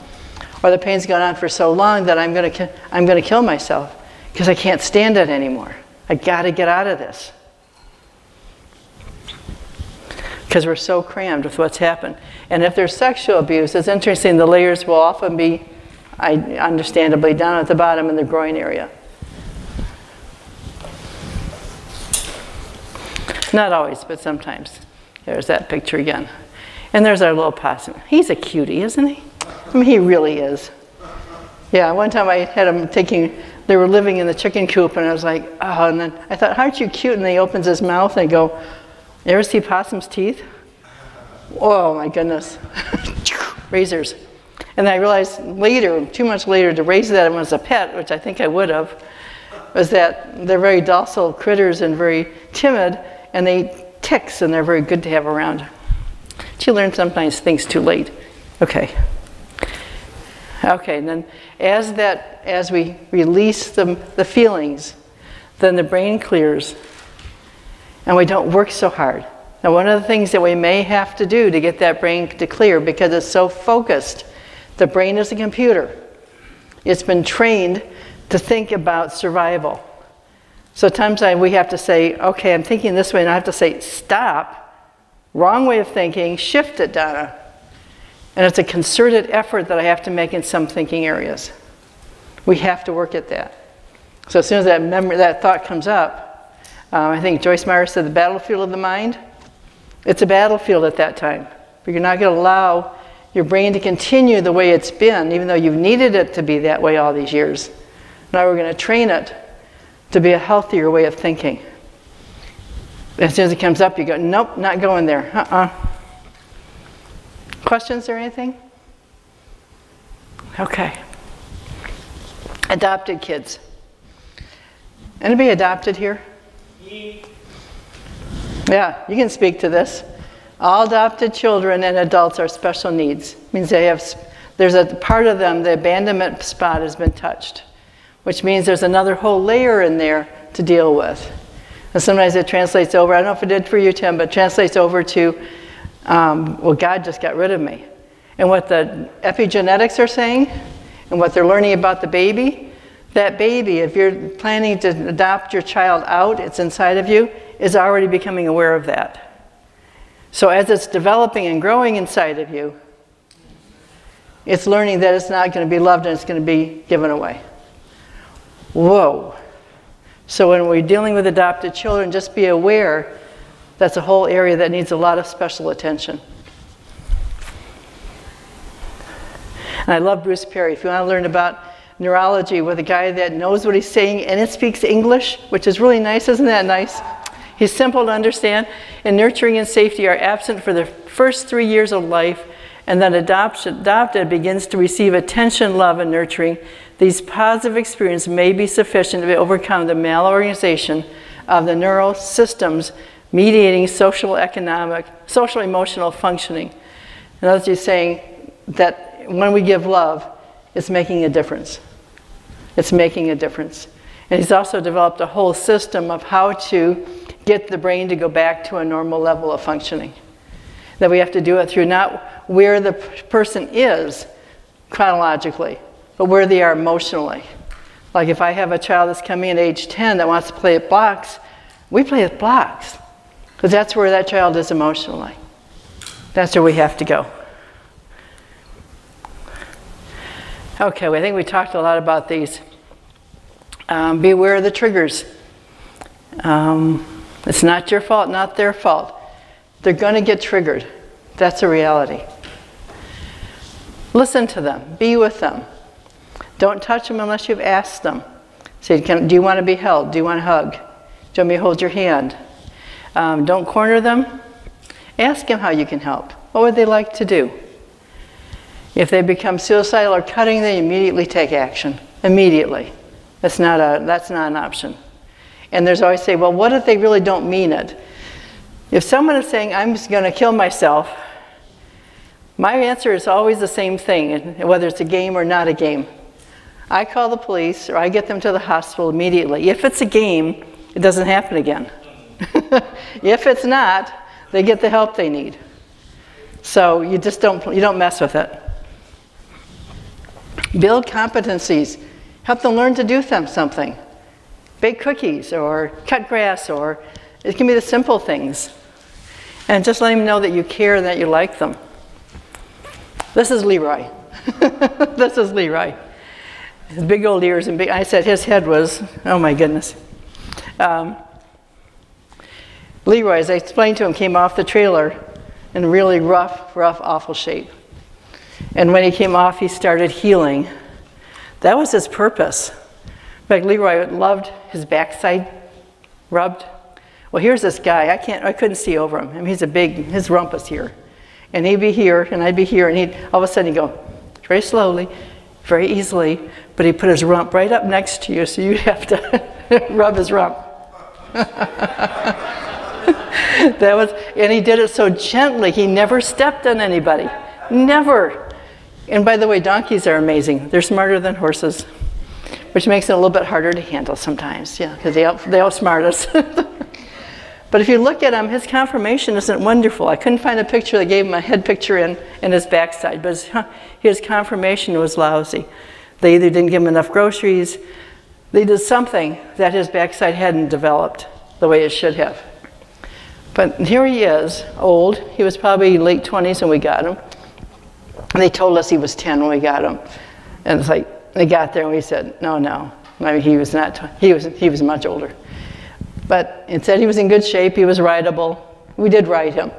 Or the pain's gone on for so long that I'm going to kill myself because I can't stand it anymore. I got to get out of this. Because we're so crammed with what's happened. And if there's sexual abuse, it's interesting, the layers will often be, understandably, down at the bottom in the groin area. Not always, but sometimes. There's that picture again. And there's our little possum. He's a cutie, isn't he? I mean, he really is. Yeah, one time I had him they were living in the chicken coop, and I was like, oh, and then I thought, aren't you cute? And then he opens his mouth and I go, you ever see possum's teeth? Oh my goodness. Razors. And I realized later, 2 months later, to raise that as a pet, which I think I would have, was that they're very docile critters and very timid, and they eat ticks, and they're very good to have around. But you learn sometimes things too late. Okay. Okay, and then as we release the feelings, then the brain clears, and we don't work so hard. Now, one of the things that we may have to do to get that brain to clear, because it's so focused, the brain is a computer. It's been trained to think about survival. So sometimes we have to say, okay, I'm thinking this way, and I have to say, stop, wrong way of thinking, shift it, Donna. And it's a concerted effort that I have to make in some thinking areas. We have to work at that. So as soon as that thought comes up, I think Joyce Meyer said the battlefield of the mind, it's a battlefield at that time. But you're not going to allow your brain to continue the way it's been, even though you've needed it to be that way all these years. Now we're going to train it to be a healthier way of thinking. As soon as it comes up, you go, nope, not going there. Questions or anything? Okay. Adopted kids. Anybody adopted here? Yeah, you can speak to this. All adopted children and adults are special needs. It means there's a part of them, the abandonment spot has been touched, which means there's another whole layer in there to deal with. And sometimes it translates over, I don't know if it did for you, Tim, but it translates over to, well, God just got rid of me. And what the epigenetics are saying, and what they're learning about the baby, that baby, if you're planning to adopt your child out, it's inside of you, is already becoming aware of that. So as it's developing and growing inside of you, it's learning that it's not going to be loved and it's going to be given away. Whoa. So when we're dealing with adopted children, just be aware that's a whole area that needs a lot of special attention. And I love Bruce Perry. If you want to learn about neurology with a guy that knows what he's saying and it speaks English, which is really nice. Isn't that nice? He's simple to understand. And nurturing and safety are absent for the first 3 years of life, and then adopted begins to receive attention, love, and nurturing. These positive experiences may be sufficient to overcome the malorganization of the neural systems mediating social emotional functioning. In other words, he's saying that when we give love, it's making a difference. It's making a difference. And he's also developed a whole system of how to get the brain to go back to a normal level of functioning. That we have to do it through not where the person is chronologically, but where they are emotionally. Like if I have a child that's coming in at age 10 that wants to play with blocks, we play with blocks, because that's where that child is emotionally. That's where we have to go. Okay, well, I think we talked a lot about these. Be aware of the triggers. It's not your fault, not their fault. They're going to get triggered. That's a reality. Listen to them. Be with them. Don't touch them unless you've asked them. Say, do you want to be held? Do you want a hug? Do you want me to hold your hand? Don't corner them. Ask them how you can help. What would they like to do? If they become suicidal or cutting, they immediately take action. Immediately. That's not an option. And there's always say, well, what if they really don't mean it? If someone is saying, I'm just going to kill myself, my answer is always the same thing, whether it's a game or not a game. I call the police or I get them to the hospital immediately. If it's a game, it doesn't happen again. If it's not, they get the help they need. So you don't mess with it. Build competencies. Help them learn to do something. Bake cookies or cut grass, or it can be the simple things. And just let them know that you care and that you like them. This is Leroy. This is Leroy. His big old ears and I said his head was, oh my goodness. Leroy, as I explained to him, came off the trailer in really rough, awful shape. And when he came off, he started healing. That was his purpose. In fact, Leroy loved his backside rubbed. Well, here's this guy. I couldn't see over him. I mean, his rump is here. And he'd be here, and I'd be here, and all of a sudden he'd go very slowly, very easily, but he'd put his rump right up next to you, so you'd have to rub his rump. And he did it so gently. He never stepped on anybody. Never. And by the way, donkeys are amazing. They're smarter than horses, which makes it a little bit harder to handle sometimes, because they outsmart us. But if you look at him, his conformation isn't wonderful. I couldn't find a picture that gave him a head picture and his backside, but his conformation was lousy. They either didn't give him enough groceries, they did something that his backside hadn't developed the way it should have. But here he is, old. He was probably late 20s when we got him. And they told us he was 10 when we got him. And it's like, they got there and we said, no. I mean, he was not, he was much older. But it said he was in good shape, he was rideable. We did ride him.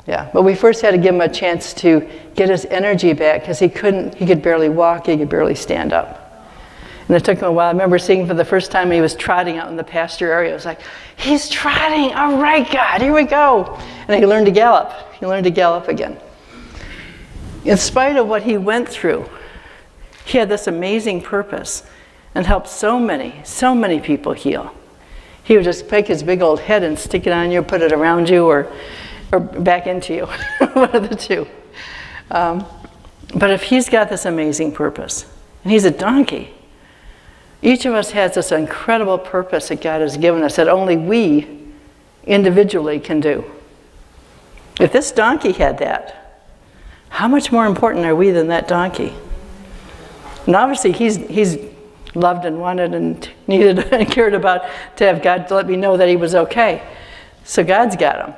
Yeah, but we first had to give him a chance to get his energy back, because he could barely walk, he could barely stand up. And it took him a while. I remember seeing him for the first time, he was trotting out in the pasture area. I was like, he's trotting, all right, God, here we go. And he learned to gallop. He learned to gallop again. In spite of what he went through, he had this amazing purpose and helped so many people heal. He would just take his big old head and stick it on you, put it around you, or back into you, one of the two. But if he's got this amazing purpose, and he's a donkey, each of us has this incredible purpose that God has given us that only we individually can do. If this donkey had that, how much more important are we than that donkey? And obviously he's loved and wanted and needed and cared about to have God to let me know that he was okay. So God's got him.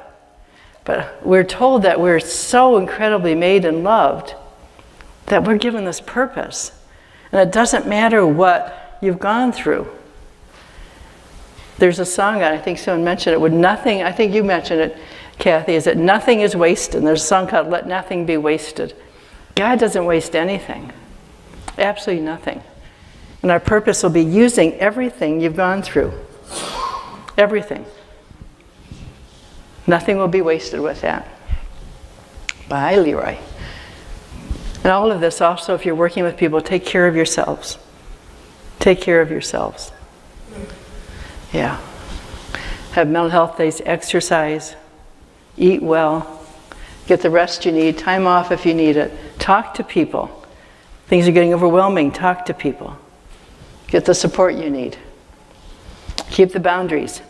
But we're told that we're so incredibly made and loved that we're given this purpose. And it doesn't matter what you've gone through. There's a song, I think someone mentioned it, with nothing, I think you mentioned it, Kathy, is that nothing is wasted. And there's a song called Let Nothing Be Wasted. God doesn't waste anything. Absolutely nothing. And our purpose will be using everything you've gone through. Everything. Nothing will be wasted with that. Bye, Leroy. And all of this also, if you're working with people, take care of yourselves. Take care of yourselves. Yeah. Have mental health days, exercise, eat well, get the rest you need, time off if you need it. Talk to people. Things are getting overwhelming, talk to people. Get the support you need. Keep the boundaries.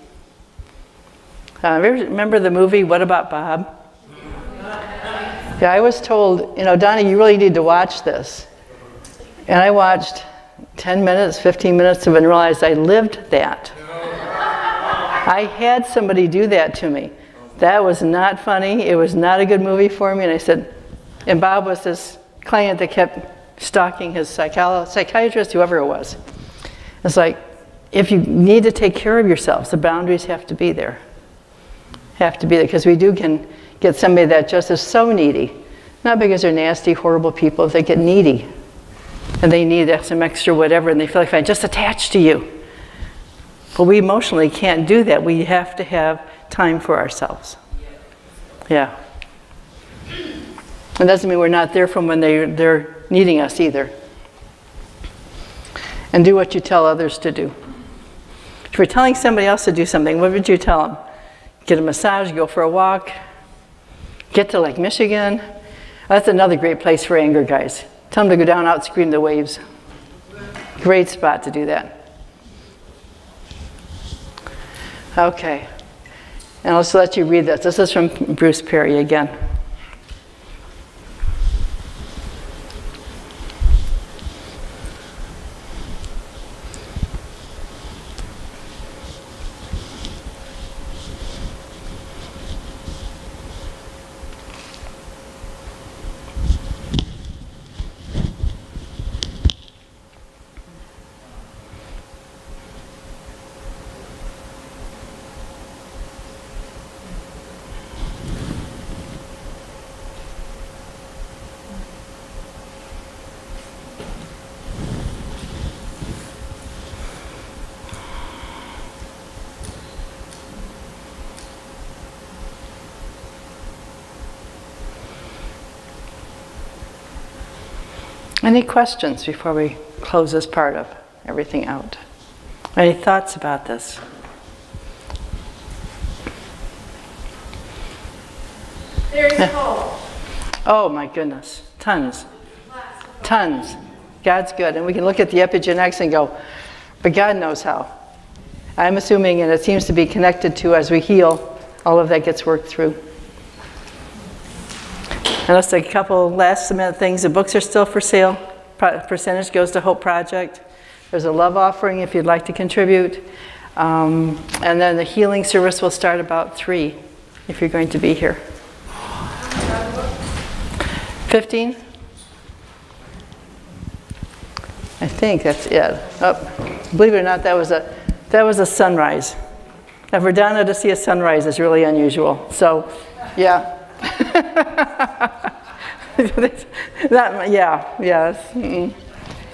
Remember the movie, What About Bob? Yeah, I was told, Donnie, you really need to watch this. And I watched 10 minutes, 15 minutes of it and realized I lived that. I had somebody do that to me. That was not funny. It was not a good movie for me. And I said, and Bob was this client that kept stalking his psychiatrist, whoever it was. It's like, if you need to take care of yourselves, the boundaries have to be there. Have to be there, because we can get somebody that just is so needy. Not because they're nasty, horrible people, if they get needy. And they need some extra whatever, and they feel like I'm just attached to you. But we emotionally can't do that. We have to have time for ourselves. Yeah. It doesn't mean we're not there from when they're needing us either. And do what you tell others to do. If you're telling somebody else to do something, what would you tell them? Get a massage, go for a walk, get to Lake Michigan. That's another great place for anger, guys. Tell them to go down out and scream the waves. Great spot to do that. Okay. And I'll just let you read this. This is from Bruce Perry again. Any questions before we close this part of everything out? Any thoughts about this? There's hope. Oh my goodness, tons. Tons. God's good. And we can look at the epigenetics and go, but God knows how. I'm assuming, and it seems to be connected to as we heal, all of that gets worked through. And let's take a couple last minute things. The books are still for sale. Percentage goes to Hope Project. There's a love offering if you'd like to contribute. And then the healing service will start about 3 if you're going to be here. 15? I think that's it. Oh, believe it or not, that was a sunrise. Now for Donna to see a sunrise is really unusual. So, yeah. Yes.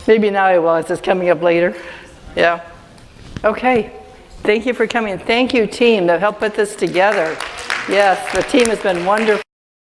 Maybe now I will. It's just coming up later. Yeah. Okay. Thank you for coming. Thank you, team, that helped put this together. Yes, the team has been wonderful.